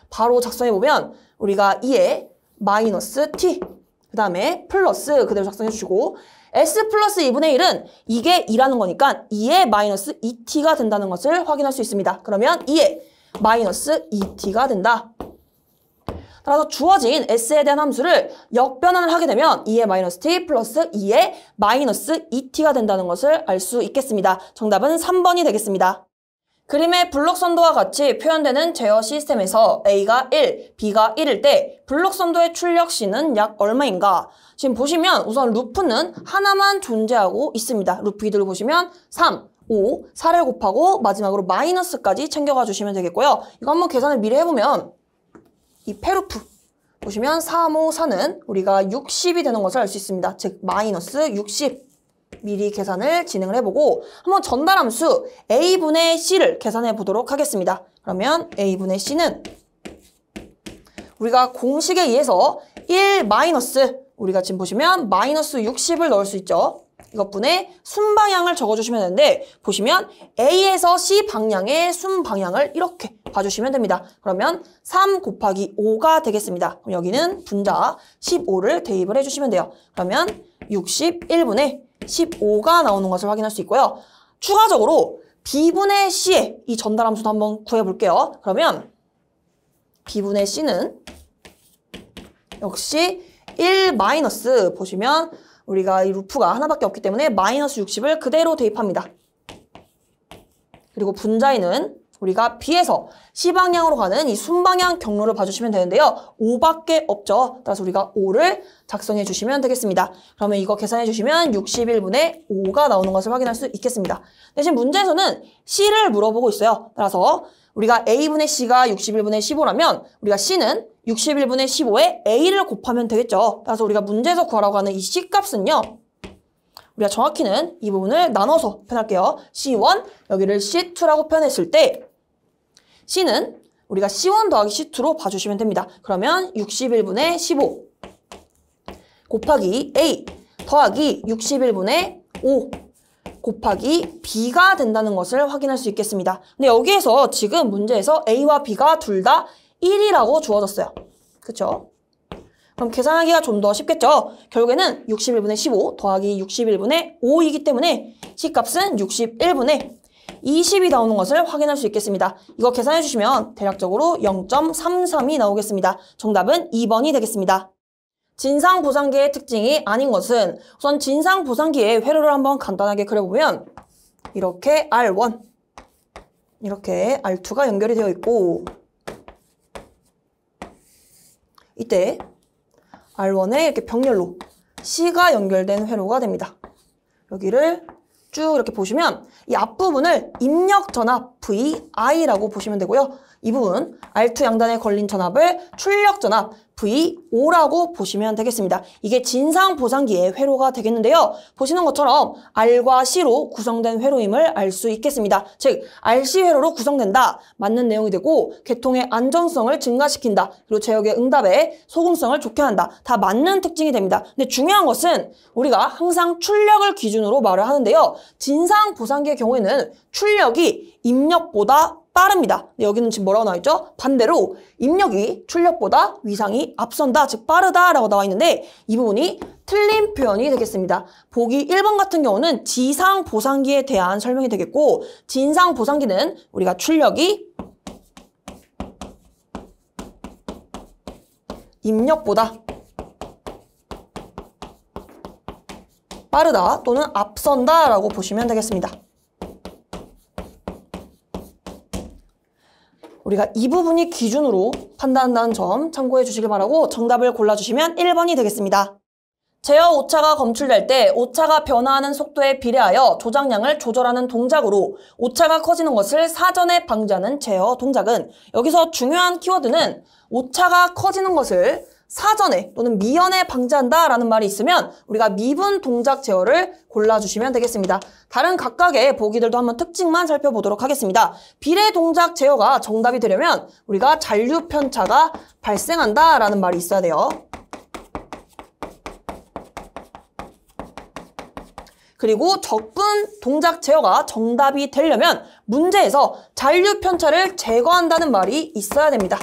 바로 작성해보면 우리가 2의 마이너스 T 그 다음에 플러스 그대로 작성해 주시고 S 플러스 2분의 1은 이게 2라는 거니까 2의 마이너스 2T가 된다는 것을 확인할 수 있습니다. 그러면 2의 마이너스 2T가 된다. 따라서 주어진 S에 대한 함수를 역변환을 하게 되면 2의 마이너스 T 플러스 2의 마이너스 2T가 된다는 것을 알 수 있겠습니다. 정답은 3번이 되겠습니다. 그림의 블록선도와 같이 표현되는 제어 시스템에서 A가 1, B가 1일 때 블록선도의 출력 C는 약 얼마인가? 지금 보시면 우선 루프는 하나만 존재하고 있습니다. 루프 이들을 보시면 3, 5, 4를 곱하고 마지막으로 마이너스까지 챙겨가 주시면 되겠고요. 이거 한번 계산을 미리 해보면 이 패루프 보시면 3, 5, 4는 우리가 60이 되는 것을 알 수 있습니다. 즉 마이너스 60 미리 계산을 진행을 해보고 한번 전달함수 A분의 C를 계산해 보도록 하겠습니다. 그러면 A분의 C는 우리가 공식에 의해서 1 마이너스 우리가 지금 보시면 마이너스 60을 넣을 수 있죠. 이것분의 순방향을 적어주시면 되는데 보시면 A에서 C 방향의 순방향을 이렇게 봐주시면 됩니다. 그러면 3 곱하기 5가 되겠습니다. 그럼 여기는 분자 15를 대입을 해주시면 돼요. 그러면 61분의 15가 나오는 것을 확인할 수 있고요. 추가적으로 B분의 C의 이 전달함수도 한번 구해볼게요. 그러면 B분의 C는 역시 1 마이너스 보시면 우리가 이 루프가 하나밖에 없기 때문에 마이너스 60을 그대로 대입합니다. 그리고 분자에는 우리가 B에서 C 방향으로 가는 이 순방향 경로를 봐주시면 되는데요. 5밖에 없죠. 따라서 우리가 5를 작성해 주시면 되겠습니다. 그러면 이거 계산해 주시면 61분의 5가 나오는 것을 확인할 수 있겠습니다. 대신 문제에서는 C를 물어보고 있어요. 따라서 우리가 A분의 C가 61분의 15라면 우리가 C는 61분의 15에 A를 곱하면 되겠죠. 따라서 우리가 문제에서 구하라고 하는 이 C값은요. 우리가 정확히는 이 부분을 나눠서 표현할게요. C1, 여기를 C2라고 표현했을 때 C는 우리가 C1 더하기 C2로 봐주시면 됩니다. 그러면 61분의 15 곱하기 A 더하기 61분의 5 곱하기 B가 된다는 것을 확인할 수 있겠습니다. 근데 여기에서 지금 문제에서 A와 B가 둘 다 1이라고 주어졌어요. 그쵸? 그럼 계산하기가 좀 더 쉽겠죠? 결국에는 61분의 15 더하기 61분의 5이기 때문에 C값은 61분의 20이 나오는 것을 확인할 수 있겠습니다. 이거 계산해 주시면 대략적으로 0.33이 나오겠습니다. 정답은 2번이 되겠습니다. 진상보상기의 특징이 아닌 것은 우선 진상보상기의 회로를 한번 간단하게 그려보면 이렇게 R1 이렇게 R2가 연결이 되어 있고 이때 R1에 이렇게 병렬로 C가 연결된 회로가 됩니다. 여기를 쭉 이렇게 보시면 이 앞부분을 입력 전압 VI라고 보시면 되고요. 이 부분 R2 양단에 걸린 전압을 출력 전압 VO라고 보시면 되겠습니다. 이게 진상보상기의 회로가 되겠는데요. 보시는 것처럼 R과 C로 구성된 회로임을 알 수 있겠습니다. 즉 RC 회로로 구성된다. 맞는 내용이 되고 계통의 안전성을 증가시킨다. 그리고 제역의 응답의 소금성을 좋게 한다. 다 맞는 특징이 됩니다. 근데 중요한 것은 우리가 항상 출력을 기준으로 말을 하는데요. 진상보상기의 경우에는 출력이 입력보다 빠릅니다. 여기는 지금 뭐라고 나와 있죠? 반대로 입력이 출력보다 위상이 앞선다, 즉 빠르다라고 나와 있는데 이 부분이 틀린 표현이 되겠습니다. 보기 1번 같은 경우는 지상보상기에 대한 설명이 되겠고 진상보상기는 우리가 출력이 입력보다 빠르다 또는 앞선다 라고 보시면 되겠습니다. 우리가 이 부분이 기준으로 판단한다는 점 참고해 주시길 바라고 정답을 골라주시면 1번이 되겠습니다. 제어 오차가 검출될 때 오차가 변화하는 속도에 비례하여 조작량을 조절하는 동작으로 오차가 커지는 것을 사전에 방지하는 제어 동작은 여기서 중요한 키워드는 오차가 커지는 것을 사전에 또는 미연에 방지한다라는 말이 있으면 우리가 미분 동작 제어를 골라주시면 되겠습니다. 다른 각각의 보기들도 한번 특징만 살펴보도록 하겠습니다. 비례 동작 제어가 정답이 되려면 우리가 잔류 편차가 발생한다라는 말이 있어야 돼요. 그리고 적분 동작 제어가 정답이 되려면 문제에서 잔류 편차를 제거한다는 말이 있어야 됩니다.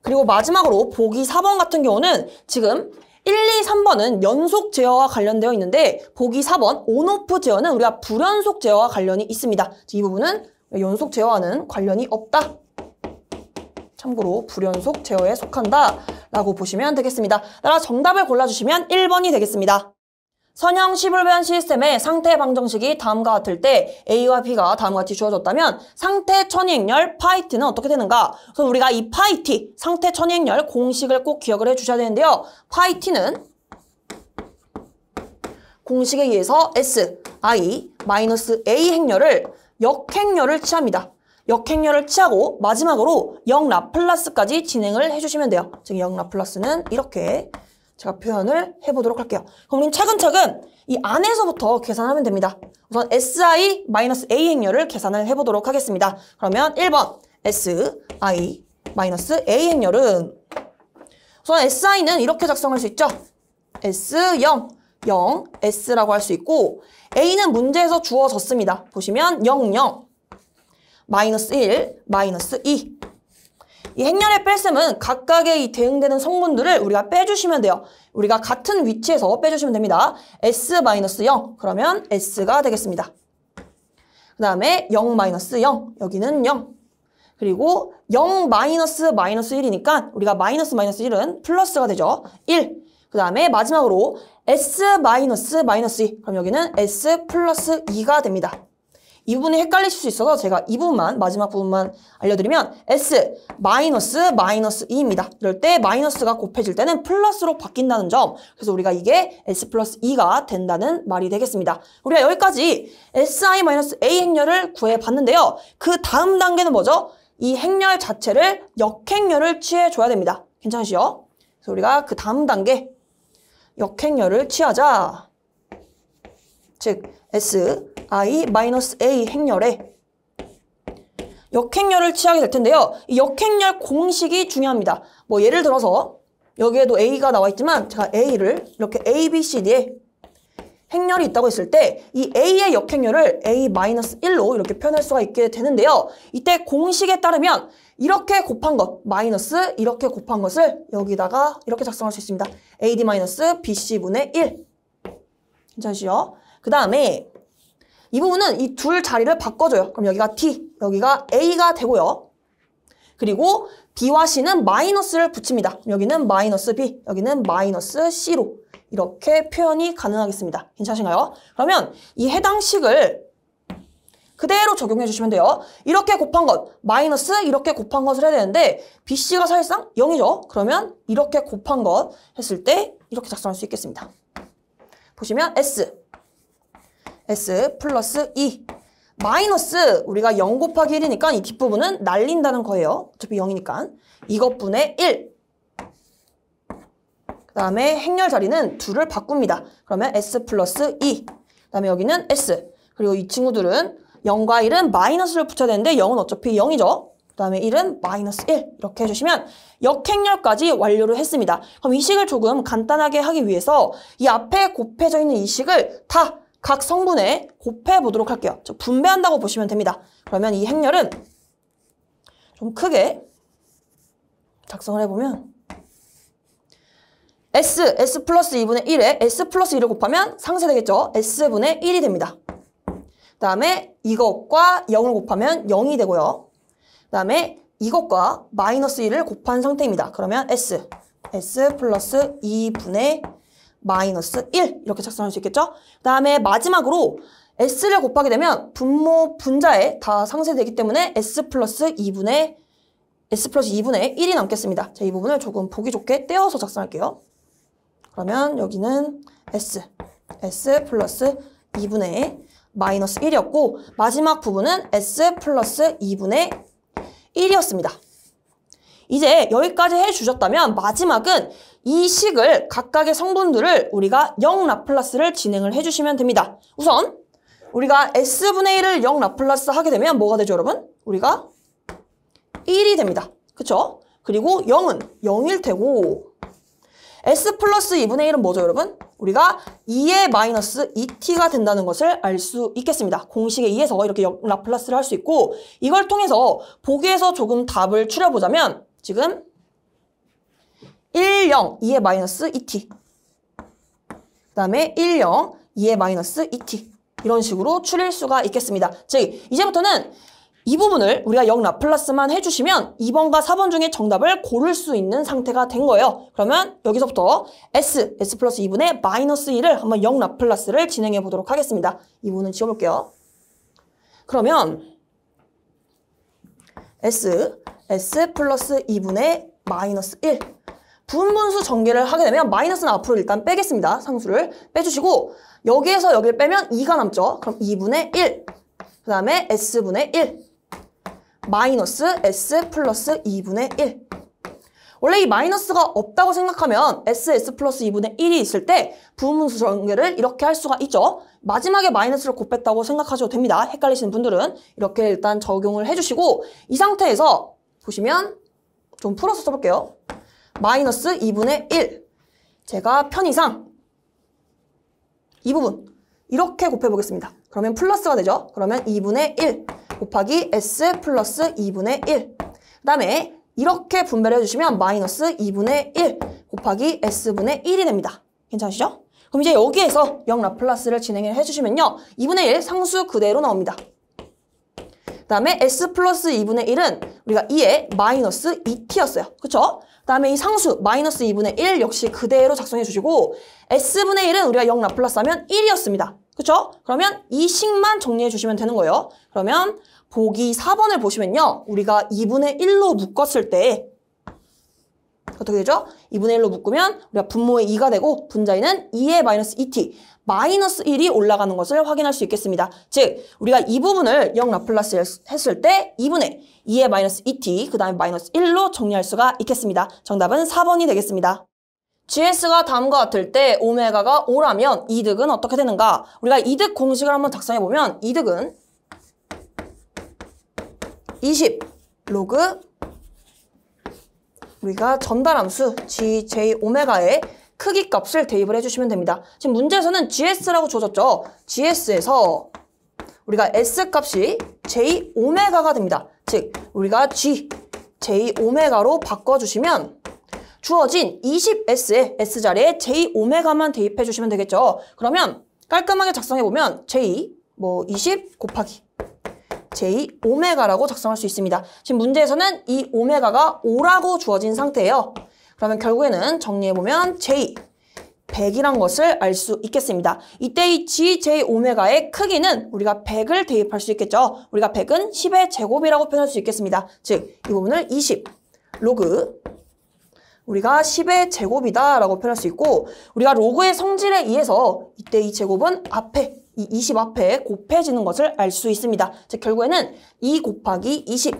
그리고 마지막으로 보기 4번 같은 경우는 지금 1, 2, 3번은 연속 제어와 관련되어 있는데 보기 4번 온오프 제어는 우리가 불연속 제어와 관련이 있습니다. 이 부분은 연속 제어와는 관련이 없다. 참고로 불연속 제어에 속한다 라고 보시면 되겠습니다. 따라 정답을 골라주시면 1번이 되겠습니다. 선형 시불변 시스템의 상태 방정식이 다음과 같을 때 A와 B가 다음과 같이 주어졌다면 상태 천이행렬 파이 t는 어떻게 되는가? 그래서 우리가 이 파이 t, 상태 천이행렬 공식을 꼭 기억을 해주셔야 되는데요. 파이 t는 공식에 의해서 S, I, 마이너스 A 행렬을 역행렬을 취합니다. 역행렬을 취하고 마지막으로 역라플라스까지 진행을 해주시면 돼요. 즉 역라플라스는 이렇게 제가 표현을 해보도록 할게요. 그럼 우린 차근차근 이 안에서부터 계산하면 됩니다. 우선 SI-A 행렬을 계산을 해보도록 하겠습니다. 그러면 1번 SI-A 행렬은 우선 SI는 이렇게 작성할 수 있죠. S0, 0, S라고 할 수 있고 A는 문제에서 주어졌습니다. 보시면 0, 0, 마이너스 1, 마이너스 2 이 행렬의 뺄셈은 각각의 이 대응되는 성분들을 우리가 빼주시면 돼요. 우리가 같은 위치에서 빼주시면 됩니다. S-0 그러면 S가 되겠습니다. 그 다음에 0-0 여기는 0 그리고 0-1이니까 우리가 마이너스-1은 플러스가 되죠. 1 그 다음에 마지막으로 S-2 그럼 여기는 S 플러스 2가 됩니다. 이 부분이 헷갈리실 수 있어서 제가 이 부분만 마지막 부분만 알려드리면 S -2입니다. 이럴 때 마이너스가 곱해질 때는 플러스로 바뀐다는 점. 그래서 우리가 이게 S 플러스 2가 된다는 말이 되겠습니다. 우리가 여기까지 SI-A 행렬을 구해봤는데요. 그 다음 단계는 뭐죠? 이 행렬 자체를 역행렬을 취해줘야 됩니다. 괜찮으시죠? 그래서 우리가 그 다음 단계 역행렬을 취하자. 즉 SI-A 행렬에 역행렬을 취하게 될 텐데요. 이 역행렬 공식이 중요합니다. 뭐 예를 들어서 여기에도 A가 나와 있지만 제가 A를 이렇게 A, B, C, D에 행렬이 있다고 했을 때 이 A의 역행렬을 A-1로 이렇게 표현할 수가 있게 되는데요. 이때 공식에 따르면 이렇게 곱한 것, 마이너스 이렇게 곱한 것을 여기다가 이렇게 작성할 수 있습니다. AD-BC분의 1. 괜찮으시죠? 그 다음에 이 부분은 이 둘 자리를 바꿔줘요. 그럼 여기가 T, 여기가 A가 되고요. 그리고 B와 C는 마이너스를 붙입니다. 여기는 마이너스 B, 여기는 마이너스 C로 이렇게 표현이 가능하겠습니다. 괜찮으신가요? 그러면 이 해당 식을 그대로 적용해 주시면 돼요. 이렇게 곱한 것, 마이너스 이렇게 곱한 것을 해야 되는데 BC가 사실상 0이죠. 그러면 이렇게 곱한 것 했을 때 이렇게 작성할 수 있겠습니다. 보시면 S 플러스 2 마이너스 우리가 0 곱하기 1이니까 이 뒷부분은 날린다는 거예요. 어차피 0이니까. 이것분의 1. 그 다음에 행렬 자리는 2를 바꿉니다. 그러면 S 플러스 2. 그 다음에 여기는 S. 그리고 이 친구들은 0과 1은 마이너스를 붙여야 되는데 0은 어차피 0이죠. 그 다음에 1은 마이너스 1 이렇게 해주시면 역행렬까지 완료를 했습니다. 그럼 이 식을 조금 간단하게 하기 위해서 이 앞에 곱해져 있는 이 식을 다 각 성분에 곱해 보도록 할게요. 즉 분배한다고 보시면 됩니다. 그러면 이 행렬은 좀 크게 작성을 해보면 S 플러스 2분의 1에 S 플러스 1을 곱하면 상쇄되겠죠. S분의 1이 됩니다. 그 다음에 이것과 0을 곱하면 0이 되고요. 그 다음에 이것과 마이너스 1을 곱한 상태입니다. 그러면 S 플러스 2분의 마이너스 1 이렇게 작성할 수 있겠죠? 그 다음에 마지막으로 S를 곱하게 되면 분모 분자에 다 상쇄되기 때문에 S 플러스 2분의 1이 남겠습니다. 자, 이 부분을 조금 보기 좋게 떼어서 작성할게요. 그러면 여기는 S 플러스 2분의 마이너스 1이었고 마지막 부분은 S 플러스 2분의 1이었습니다. 이제 여기까지 해주셨다면 마지막은 이 식을 각각의 성분들을 우리가 0 라플라스를 진행을 해주시면 됩니다. 우선 우리가 S분의 1을 0 라플라스 하게 되면 뭐가 되죠, 여러분? 우리가 1이 됩니다. 그쵸? 그리고 0은 0일 테고 S 플러스 2분의 1은 뭐죠, 여러분? 우리가 2의 마이너스 2t가 된다는 것을 알 수 있겠습니다. 공식에 의해서 이렇게 라플라스를 할 수 있고 이걸 통해서 보기에서 조금 답을 추려보자면 지금 1, 0, 2의 마이너스 2t 그 다음에 1, 0, 2의 마이너스 2t 이런 식으로 추릴 수가 있겠습니다. 즉 이제부터는 이 부분을 우리가 0 라플라스만 해주시면 2번과 4번 중에 정답을 고를 수 있는 상태가 된 거예요. 그러면 여기서부터 S 플러스 2분의 마이너스 2를 한번 0 라플라스를 진행해 보도록 하겠습니다. 이 부분은 지워볼게요. 그러면 S 플러스 2분의 마이너스 1 분분수 전개를 하게 되면 마이너스는 앞으로 일단 빼겠습니다. 상수를 빼주시고 여기에서 여기를 빼면 2가 남죠. 그럼 2분의 1 그 다음에 S분의 1 마이너스 S 플러스 2분의 1 원래 이 마이너스가 없다고 생각하면 S 플러스 2분의 1이 있을 때 부분수 전개를 이렇게 할 수가 있죠. 마지막에 마이너스를 곱했다고 생각하셔도 됩니다. 헷갈리시는 분들은 이렇게 일단 적용을 해주시고 이 상태에서 보시면 좀 풀어서 써볼게요. 마이너스 2분의 1 제가 편의상 이 부분 이렇게 곱해보겠습니다. 그러면 플러스가 되죠. 그러면 2분의 1 곱하기 S 플러스 2분의 1 그 다음에 이렇게 분배를 해주시면 마이너스 2분의 1 곱하기 S분의 1이 됩니다. 괜찮으시죠? 그럼 이제 여기에서 0 라플라스를 진행을 해주시면요. 2분의 1 상수 그대로 나옵니다. 그 다음에 S 플러스 2분의 1은 우리가 2의 마이너스 2t였어요. 그쵸? 그 다음에 이 상수 마이너스 2분의 1 역시 그대로 작성해 주시고 S분의 1은 우리가 0 라플라스 하면 1이었습니다. 그쵸? 그러면 이 식만 정리해 주시면 되는 거예요. 그러면 보기 4번을 보시면요. 우리가 2분의 1로 묶었을 때 어떻게 되죠? 2분의 1로 묶으면 우리가 분모의 2가 되고 분자에는 2의 마이너스 2t 마이너스 1이 올라가는 것을 확인할 수 있겠습니다. 즉 우리가 이 부분을 0 라플라스 했을 때 2분의 2의 마이너스 2t 그 다음에 마이너스 1로 정리할 수가 있겠습니다. 정답은 4번이 되겠습니다. GS가 다음과 같을 때 오메가가 5라면 이득은 어떻게 되는가? 우리가 이득 공식을 한번 작성해보면 이득은 20 로그 우리가 전달함수 GJ 오메가의 크기 값을 대입을 해주시면 됩니다. 지금 문제에서는 GS라고 주어졌죠. GS에서 우리가 S 값이 J 오메가가 됩니다. 즉 우리가 G J 오메가로 바꿔주시면 주어진 20S의 S자리에 J 오메가만 대입해 주시면 되겠죠. 그러면 깔끔하게 작성해보면 J 20 곱하기 J 오메가라고 작성할 수 있습니다. 지금 문제에서는 이 오메가가 5라고 주어진 상태예요. 그러면 결국에는 정리해보면 J 100이란 것을 알 수 있겠습니다. 이때 이 g, j, 오메가의 크기는 우리가 100을 대입할 수 있겠죠. 우리가 100은 10의 제곱이라고 표현할 수 있겠습니다. 즉, 이 부분을 20 로그 우리가 10의 제곱이다 라고 표현할 수 있고, 우리가 로그의 성질에 의해서 이때 이 제곱은 앞에 이 20 앞에 곱해지는 것을 알 수 있습니다. 즉 결국에는 2 곱하기 20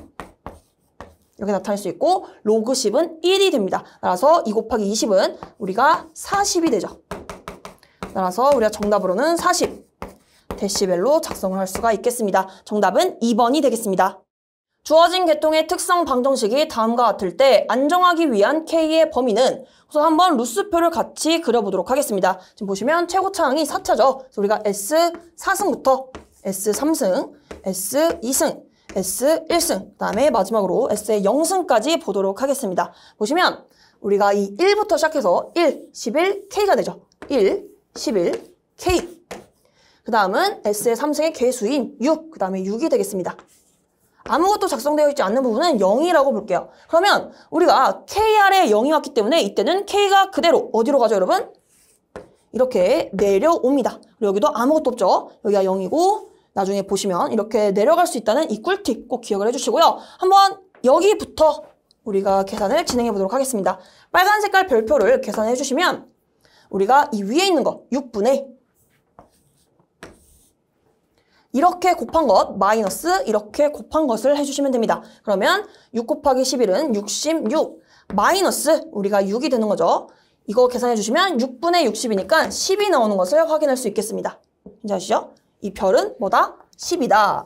이렇게 나타낼 수 있고, 로그 10은 1이 됩니다. 따라서 2 곱하기 20은 우리가 40이 되죠. 따라서 우리가 정답으로는 40 데시벨로 작성을 할 수가 있겠습니다. 정답은 2번이 되겠습니다. 주어진 계통의 특성 방정식이 다음과 같을 때 안정하기 위한 K의 범위는, 우선 한번 루스표를 같이 그려보도록 하겠습니다. 지금 보시면 최고차항이 4차죠. 그래서 우리가 S4승부터 S3승, S2승, S1승, 그 다음에 마지막으로 S의 0승까지 보도록 하겠습니다. 보시면 우리가 이 1부터 시작해서 1, 11, K가 되죠. 1, 11, K. 그 다음은 S의 3승의 개수인 6, 그 다음에 6이 되겠습니다. 아무것도 작성되어 있지 않는 부분은 0이라고 볼게요. 그러면 우리가 KR에 0이 왔기 때문에 이때는 K가 그대로 어디로 가죠, 여러분? 이렇게 내려옵니다. 그리고 여기도 아무것도 없죠. 여기가 0이고 나중에 보시면 이렇게 내려갈 수 있다는 이 꿀팁 꼭 기억을 해주시고요. 한번 여기부터 우리가 계산을 진행해 보도록 하겠습니다. 빨간 색깔 별표를 계산해 주시면 우리가 이 위에 있는 거 6분의 이렇게 곱한 것 마이너스 이렇게 곱한 것을 해주시면 됩니다. 그러면 6 곱하기 11은 66 마이너스 우리가 6이 되는 거죠. 이거 계산해 주시면 6분의 60이니까 10이 나오는 것을 확인할 수 있겠습니다. 괜찮으시죠? 이 별은 뭐다? 10이다.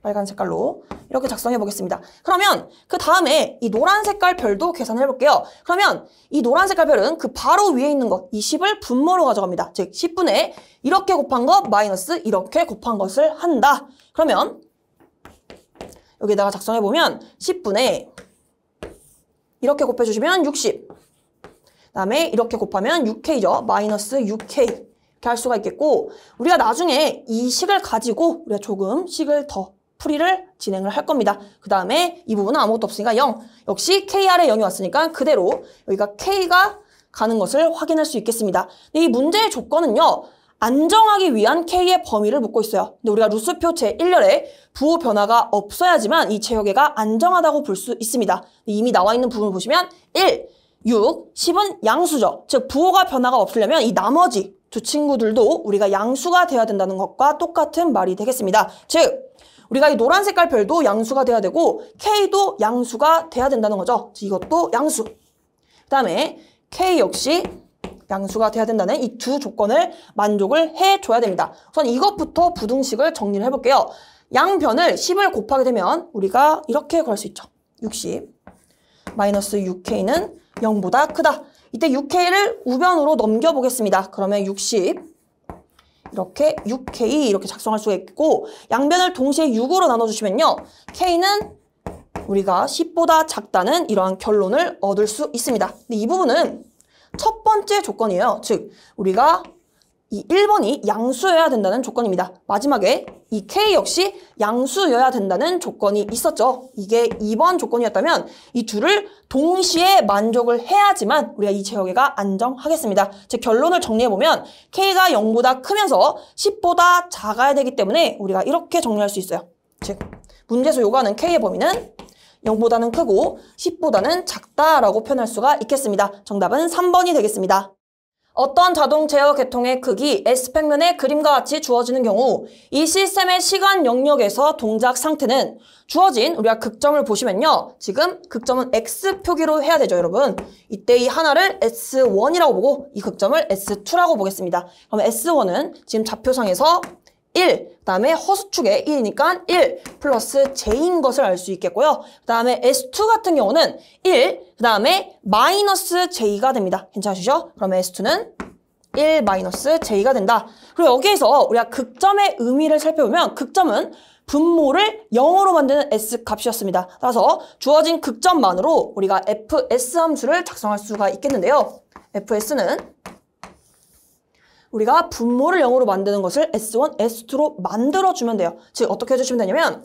빨간 색깔로 이렇게 작성해 보겠습니다. 그러면 그 다음에 이 노란 색깔 별도 계산해 볼게요. 그러면 이 노란 색깔 별은 그 바로 위에 있는 것, 이 10을 분모로 가져갑니다. 즉 10분의 이렇게 곱한 것 마이너스 이렇게 곱한 것을 한다. 그러면 여기다가 작성해 보면 10분의 이렇게 곱해주시면 60. 그 다음에 이렇게 곱하면 6K죠. 마이너스 6K. 이렇게 할 수가 있겠고, 우리가 나중에 이 식을 가지고 우리가 조금 식을 더 풀이를 진행을 할 겁니다. 그 다음에 이 부분은 아무것도 없으니까 0. 역시 KR에 0이 왔으니까 그대로 여기가 K가 가는 것을 확인할 수 있겠습니다. 근데 이 문제의 조건은요, 안정하기 위한 K의 범위를 묻고 있어요. 근데 우리가 루스표 제1열에 부호 변화가 없어야지만 이 제어계가 안정하다고 볼 수 있습니다. 이미 나와 있는 부분을 보시면 1, 6, 10은 양수죠. 즉 부호가 변화가 없으려면 이 나머지 두 친구들도 우리가 양수가 돼야 된다는 것과 똑같은 말이 되겠습니다. 즉 우리가 이 노란 색깔 별도 양수가 돼야 되고 K도 양수가 돼야 된다는 거죠. 이것도 양수. 그 다음에 K 역시 양수가 돼야 된다는 이 두 조건을 만족을 해줘야 됩니다. 우선 이것부터 부등식을 정리를 해볼게요. 양변을 10을 곱하게 되면 우리가 이렇게 구할 수 있죠. 60 마이너스 6K는 0보다 크다. 이때 6K를 우변으로 넘겨보겠습니다. 그러면 60 이렇게 6K 이렇게 작성할 수가 있고, 양변을 동시에 6으로 나눠주시면요, K는 우리가 10보다 작다는 이러한 결론을 얻을 수 있습니다. 근데 이 부분은 첫 번째 조건이에요. 즉 우리가 이 1번이 양수여야 된다는 조건입니다. 마지막에 이 K 역시 양수여야 된다는 조건이 있었죠. 이게 2번 조건이었다면 이 둘을 동시에 만족을 해야지만 우리가 이 제어계가 안정하겠습니다. 즉 결론을 정리해보면 K가 0보다 크면서 10보다 작아야 되기 때문에 우리가 이렇게 정리할 수 있어요. 즉 문제에서 요구하는 K의 범위는 0보다는 크고 10보다는 작다라고 표현할 수가 있겠습니다. 정답은 3번이 되겠습니다. 어떤 자동 제어 계통의 크기 S평면의 그림과 같이 주어지는 경우 이 시스템의 시간 영역에서 동작 상태는 주어진 우리가 극점을 보시면요. 지금 극점은 X 표기로 해야 되죠, 여러분. 이때 이 하나를 S1이라고 보고 이 극점을 S2라고 보겠습니다. 그럼 S1은 지금 좌표상에서 1, 그 다음에 허수축에 1이니까 1 플러스 J인 것을 알 수 있겠고요. 그 다음에 S2 같은 경우는 1, 그 다음에 마이너스 J가 됩니다. 괜찮으시죠? 그러면 S2는 1 마이너스 J가 된다. 그리고 여기에서 우리가 극점의 의미를 살펴보면 극점은 분모를 0으로 만드는 S 값이었습니다. 따라서 주어진 극점만으로 우리가 fs 함수를 작성할 수가 있겠는데요. fs는 우리가 분모를 0으로 만드는 것을 S1, S2로 만들어주면 돼요. 즉 어떻게 해주시면 되냐면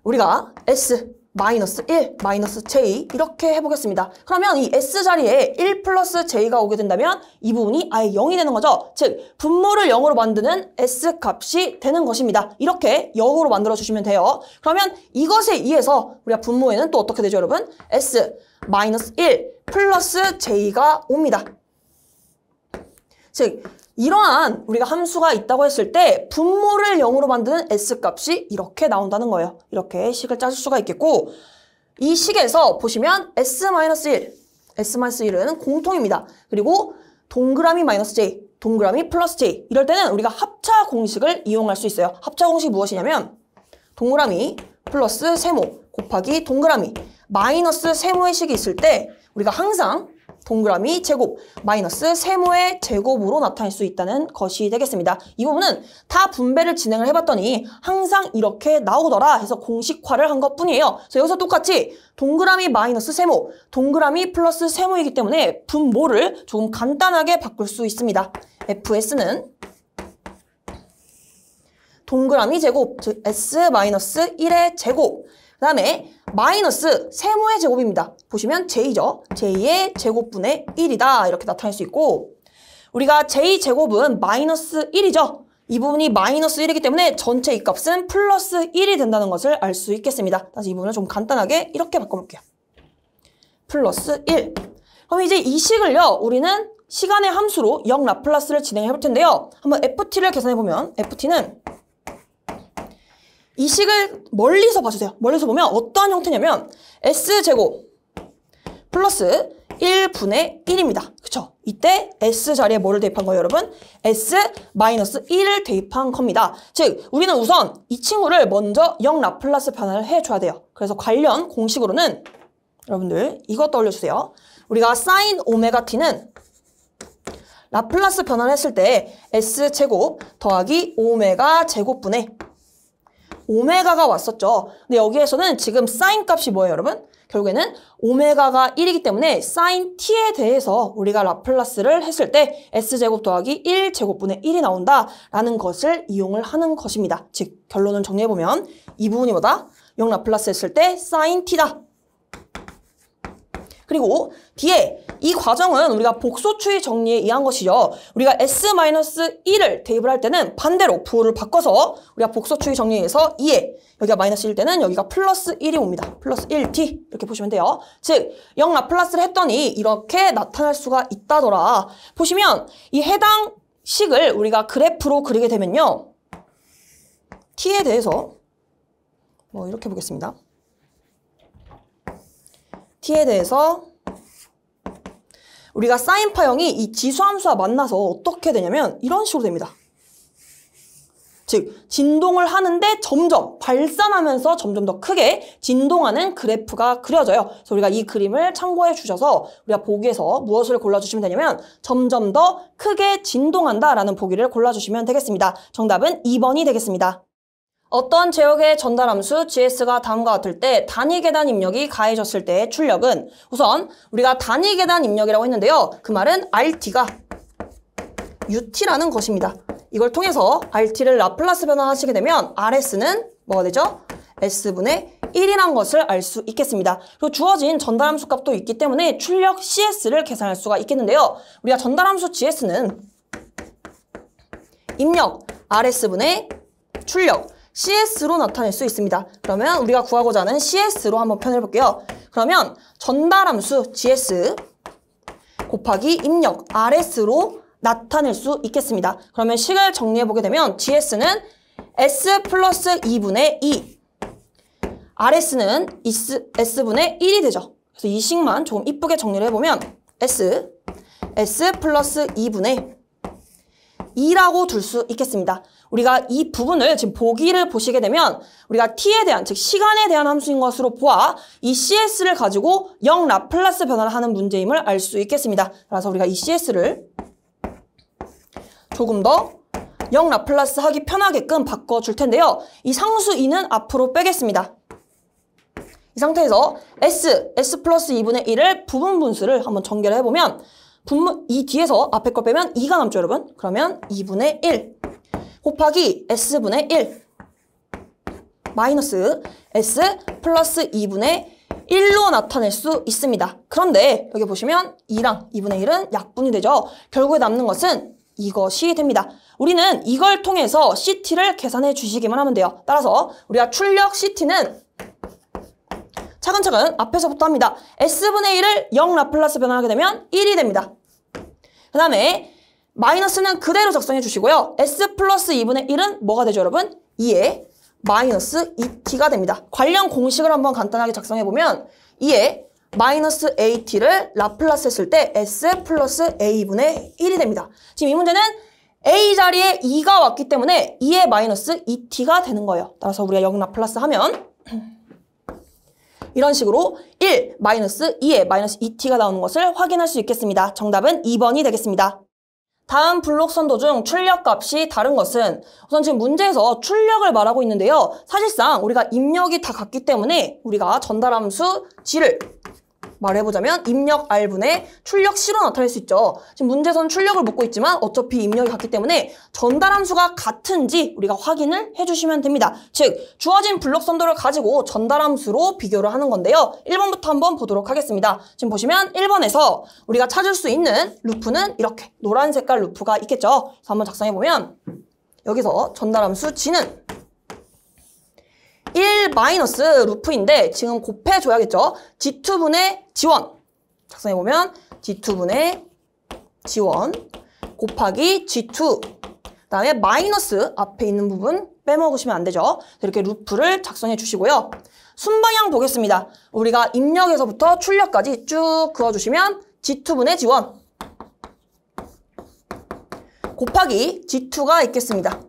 우리가 S 마이너스 1, 마이너스 j 이렇게 해보겠습니다. 그러면 이 s 자리에 1 플러스 j가 오게 된다면 이 부분이 아예 0이 되는 거죠. 즉 분모를 0으로 만드는 s 값이 되는 것입니다. 이렇게 0으로 만들어주시면 돼요. 그러면 이것에 의해서 우리가 분모에는 또 어떻게 되죠, 여러분? s 마이너스 1 플러스 j가 옵니다. 즉 이러한 우리가 함수가 있다고 했을 때 분모를 0으로 만드는 S값이 이렇게 나온다는 거예요. 이렇게 식을 짜줄 수가 있겠고 이 식에서 보시면 S-1, S-1은 공통입니다. 그리고 동그라미 마이너스 J, 동그라미 플러스 J 이럴 때는 우리가 합차 공식을 이용할 수 있어요. 합차 공식이 무엇이냐면 동그라미 플러스 세모 곱하기 동그라미 마이너스 세모의 식이 있을 때 우리가 항상 동그라미 제곱 마이너스 세모의 제곱으로 나타낼 수 있다는 것이 되겠습니다. 이 부분은 다 분배를 진행을 해봤더니 항상 이렇게 나오더라 해서 공식화를 한 것뿐이에요. 그래서 여기서 똑같이 동그라미 마이너스 세모, 동그라미 플러스 세모이기 때문에 분모를 조금 간단하게 바꿀 수 있습니다. fs는 동그라미 제곱, 즉 s-1의 제곱 그 다음에 마이너스 세모의 제곱입니다. 보시면 j죠. j의 제곱분의 1이다. 이렇게 나타낼 수 있고 우리가 j제곱은 마이너스 1이죠. 이 부분이 마이너스 1이기 때문에 전체 이 값은 플러스 1이 된다는 것을 알 수 있겠습니다. 다시 이 부분을 좀 간단하게 이렇게 바꿔볼게요. 플러스 1. 그럼 이제 이 식을요. 우리는 시간의 함수로 0 라플라스를 진행해 볼 텐데요. 한번 ft를 계산해보면 ft는 이 식을 멀리서 봐주세요. 멀리서 보면 어떠한 형태냐면 S제곱 플러스 1분의 1입니다. 그쵸? 이때 S 자리에 뭐를 대입한 거예요, 여러분? S-1을 대입한 겁니다. 즉, 우리는 우선 이 친구를 먼저 0 라플라스 변환을 해줘야 돼요. 그래서 관련 공식으로는 여러분들 이거 떠올려주세요. 우리가 sin 오메가 t는 라플라스 변환을 했을 때 S제곱 더하기 오메가 제곱분의 오메가가 왔었죠. 근데 여기에서는 지금 사인 값이 뭐예요, 여러분? 결국에는 오메가가 1이기 때문에 사인 t에 대해서 우리가 라플라스를 했을 때 s제곱 더하기 1제곱분의 1이 나온다라는 것을 이용을 하는 것입니다. 즉 결론을 정리해보면 이 부분이 뭐다? 0 라플라스 했을 때 사인 t다. 그리고 뒤에 이 과정은 우리가 복소추의 정리에 의한 것이죠. 우리가 S-1을 대입을 할 때는 반대로 부호를 바꿔서 우리가 복소추의 정리에 의해서 2에 여기가 마이너스 1일 때는 여기가 플러스 1이 옵니다. 플러스 1t 이렇게 보시면 돼요. 즉 0 라플라스를 했더니 이렇게 나타날 수가 있다더라. 보시면 이 해당 식을 우리가 그래프로 그리게 되면요. t에 대해서 이렇게 보겠습니다. t에 대해서 우리가 사인파형이 이 지수함수와 만나서 어떻게 되냐면 이런 식으로 됩니다. 즉 진동을 하는데 점점 발산하면서 점점 더 크게 진동하는 그래프가 그려져요. 그래서 우리가 이 그림을 참고해 주셔서 우리가 보기에서 무엇을 골라주시면 되냐면 점점 더 크게 진동한다라는 보기를 골라주시면 되겠습니다. 정답은 2번이 되겠습니다. 어떤 제역의 전달함수 GS가 다음과 같을 때 단위 계단 입력이 가해졌을 때의 출력은 우선 우리가 단위 계단 입력이라고 했는데요. 그 말은 RT가 UT라는 것입니다. 이걸 통해서 RT를 라플라스 변환하시게 되면 RS는 뭐가 되죠? S분의 1이란 것을 알 수 있겠습니다. 그리고 주어진 전달함수 값도 있기 때문에 출력 CS를 계산할 수가 있겠는데요. 우리가 전달함수 GS는 입력 RS분의 출력 CS로 나타낼 수 있습니다. 그러면 우리가 구하고자 하는 CS로 한번 표현해 볼게요. 그러면 전달함수 GS 곱하기 입력 RS로 나타낼 수 있겠습니다. 그러면 식을 정리해 보게 되면 GS는 S 플러스 2분의 2 RS는 S분의 1이 되죠. 그래서 이 식만 조금 이쁘게 정리를 해보면 S 플러스 2분의 2라고 둘 수 있겠습니다. 우리가 이 부분을 지금 보기를 보시게 되면 우리가 t에 대한, 즉 시간에 대한 함수인 것으로 보아 이 CS를 가지고 0 라플라스 변화를 하는 문제임을 알 수 있겠습니다. 그래서 우리가 이 CS를 조금 더 0 라플라스 하기 편하게끔 바꿔줄 텐데요. 이 상수 2는 앞으로 빼겠습니다. 이 상태에서 S 플러스 2분의 1을 부분 분수를 한번 전개를 해보면 이 뒤에서 앞에 걸 빼면 2가 남죠, 여러분? 그러면 2분의 1 곱하기 S분의 1 마이너스 S 플러스 2분의 1로 나타낼 수 있습니다. 그런데 여기 보시면 2랑 2분의 1은 약분이 되죠. 결국에 남는 것은 이것이 됩니다. 우리는 이걸 통해서 CT를 계산해 주시기만 하면 돼요. 따라서 우리가 출력 CT는 차근차근 앞에서부터 합니다. S분의 1을 0 라플라스 변환하게 되면 1이 됩니다. 그 다음에 마이너스는 그대로 작성해 주시고요. S 플러스 2분의 1은 뭐가 되죠, 여러분? 2에 마이너스 2t가 됩니다. 관련 공식을 한번 간단하게 작성해보면 2에 마이너스 AT를 라플라스 했을 때 S 플러스 A분의 1이 됩니다. 지금 이 문제는 A 자리에 2가 왔기 때문에 2에 마이너스 2t가 되는 거예요. 따라서 우리가 0 라플라스 하면 이런 식으로 1 마이너스 2에 마이너스 2t가 나오는 것을 확인할 수 있겠습니다. 정답은 2번이 되겠습니다. 다음 블록 선도 중 출력값이 다른 것은 우선 지금 문제에서 출력을 말하고 있는데요. 사실상 우리가 입력이 다 같기 때문에 우리가 전달함수 G를 말해보자면 입력 R분의 출력 C로 나타낼 수 있죠. 지금 문제에서는 출력을 묻고 있지만 어차피 입력이 같기 때문에 전달함수가 같은지 우리가 확인을 해주시면 됩니다. 즉 주어진 블록 선도를 가지고 전달함수로 비교를 하는 건데요. 1번부터 한번 보도록 하겠습니다. 지금 보시면 1번에서 우리가 찾을 수 있는 루프는 이렇게 노란 색깔 루프가 있겠죠. 그래서 한번 작성해보면 여기서 전달함수 G는 1 마이너스 루프인데 지금 곱해줘야겠죠. G2분의 G1 작성해보면 G2분의 G1 곱하기 G2 그 다음에 마이너스 앞에 있는 부분 빼먹으시면 안 되죠. 이렇게 루프를 작성해 주시고요. 순방향 보겠습니다. 우리가 입력에서부터 출력까지 쭉 그어주시면 G2분의 G1 곱하기 G2가 있겠습니다.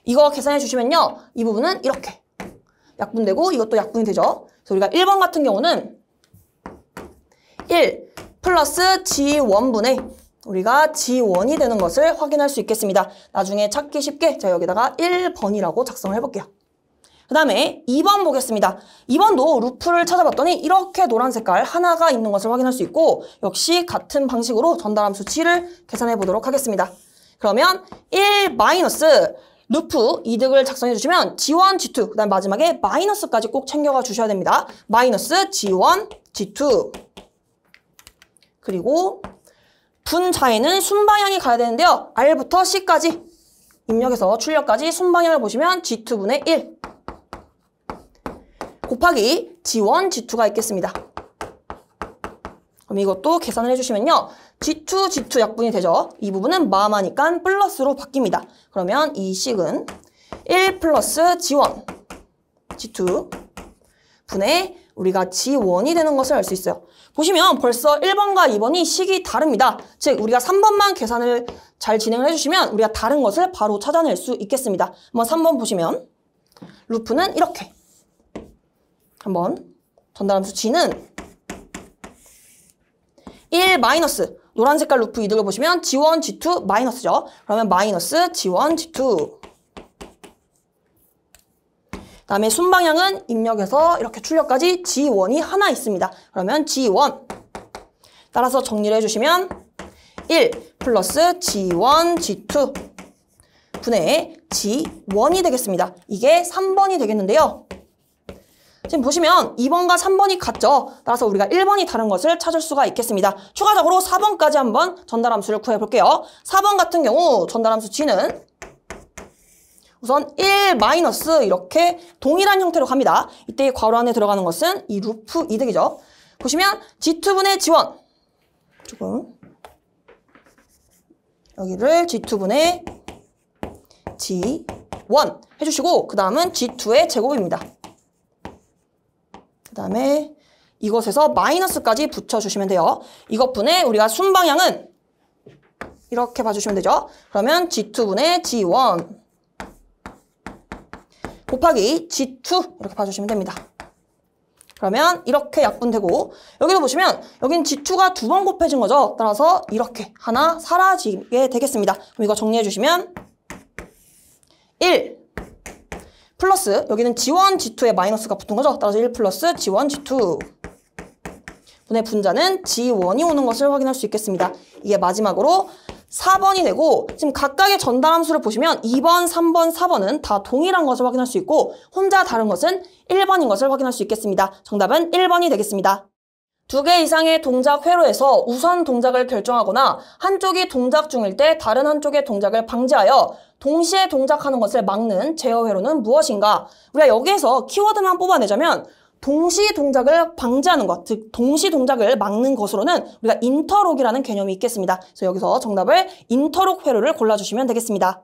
이거 계산해 주시면요. 이 부분은 이렇게 약분되고 이것도 약분이 되죠. 그래서 우리가 1번 같은 경우는 1 플러스 G1분의 우리가 G1이 되는 것을 확인할 수 있겠습니다. 나중에 찾기 쉽게 제가 여기다가 1번이라고 작성을 해볼게요. 그 다음에 2번 보겠습니다. 2번도 루프를 찾아봤더니 이렇게 노란 색깔 하나가 있는 것을 확인할 수 있고 역시 같은 방식으로 전달함수 G를 계산해 보도록 하겠습니다. 그러면 1 마이너스 루프 이득을 작성해 주시면 G1, G2, 그 다음 마지막에 마이너스까지 꼭 챙겨가 주셔야 됩니다. 마이너스 G1, G2 그리고 분자에는 순방향이 가야 되는데요. R부터 C까지 입력해서 출력까지 순방향을 보시면 G2분의 1 곱하기 G1, G2가 있겠습니다. 그럼 이것도 계산을 해주시면요. G2, G2 약분이 되죠. 이 부분은 마마니까 플러스로 바뀝니다. 그러면 이 식은 1 플러스 G1, G2 분의 우리가 G1이 되는 것을 알 수 있어요. 보시면 벌써 1번과 2번이 식이 다릅니다. 즉 우리가 3번만 계산을 잘 진행을 해주시면 우리가 다른 것을 바로 찾아낼 수 있겠습니다. 한번 3번 보시면 루프는 이렇게 한번 전달함수 G는 1 마이너스 노란 색깔 루프 이득을 보시면 G1, G2 마이너스죠. 그러면 마이너스 G1, G2 다음에 순방향은 입력해서 이렇게 출력까지 G1이 하나 있습니다. 그러면 G1 따라서 정리를 해주시면 1 플러스 G1, G2 분의 G1이 되겠습니다. 이게 3번이 되겠는데요. 지금 보시면 2번과 3번이 같죠? 따라서 우리가 1번이 다른 것을 찾을 수가 있겠습니다. 추가적으로 4번까지 한번 전달함수를 구해볼게요. 4번 같은 경우 전달함수 G는 우선 1 마이너스 이렇게 동일한 형태로 갑니다. 이때 괄호 안에 들어가는 것은 이 루프 이득이죠. 보시면 G2분의 G1 조금 여기를 G2분의 G1 해주시고 그 다음은 G2의 제곱입니다. 그 다음에 이것에서 마이너스까지 붙여주시면 돼요. 이것분의 우리가 순방향은 이렇게 봐주시면 되죠. 그러면 G2분의 G1 곱하기 G2 이렇게 봐주시면 됩니다. 그러면 이렇게 약분되고 여기도 보시면 여긴 G2가 2번 곱해진 거죠. 따라서 이렇게 하나 사라지게 되겠습니다. 그럼 이거 정리해 주시면 1 플러스 여기는 G1, G2에 마이너스가 붙은 거죠. 따라서 1 플러스 G1, G2 분의 분자는 G1이 오는 것을 확인할 수 있겠습니다. 이게 마지막으로 4번이 되고 지금 각각의 전달함수를 보시면 2번, 3번, 4번은 다 동일한 것을 확인할 수 있고 혼자 다른 것은 1번인 것을 확인할 수 있겠습니다. 정답은 1번이 되겠습니다. 2개 이상의 동작 회로에서 우선 동작을 결정하거나 한쪽이 동작 중일 때 다른 한쪽의 동작을 방지하여 동시에 동작하는 것을 막는 제어 회로는 무엇인가? 우리가 여기에서 키워드만 뽑아내자면 동시 동작을 방지하는 것, 즉 동시 동작을 막는 것으로는 우리가 인터록이라는 개념이 있겠습니다. 그래서 여기서 정답을 인터록 회로를 골라주시면 되겠습니다.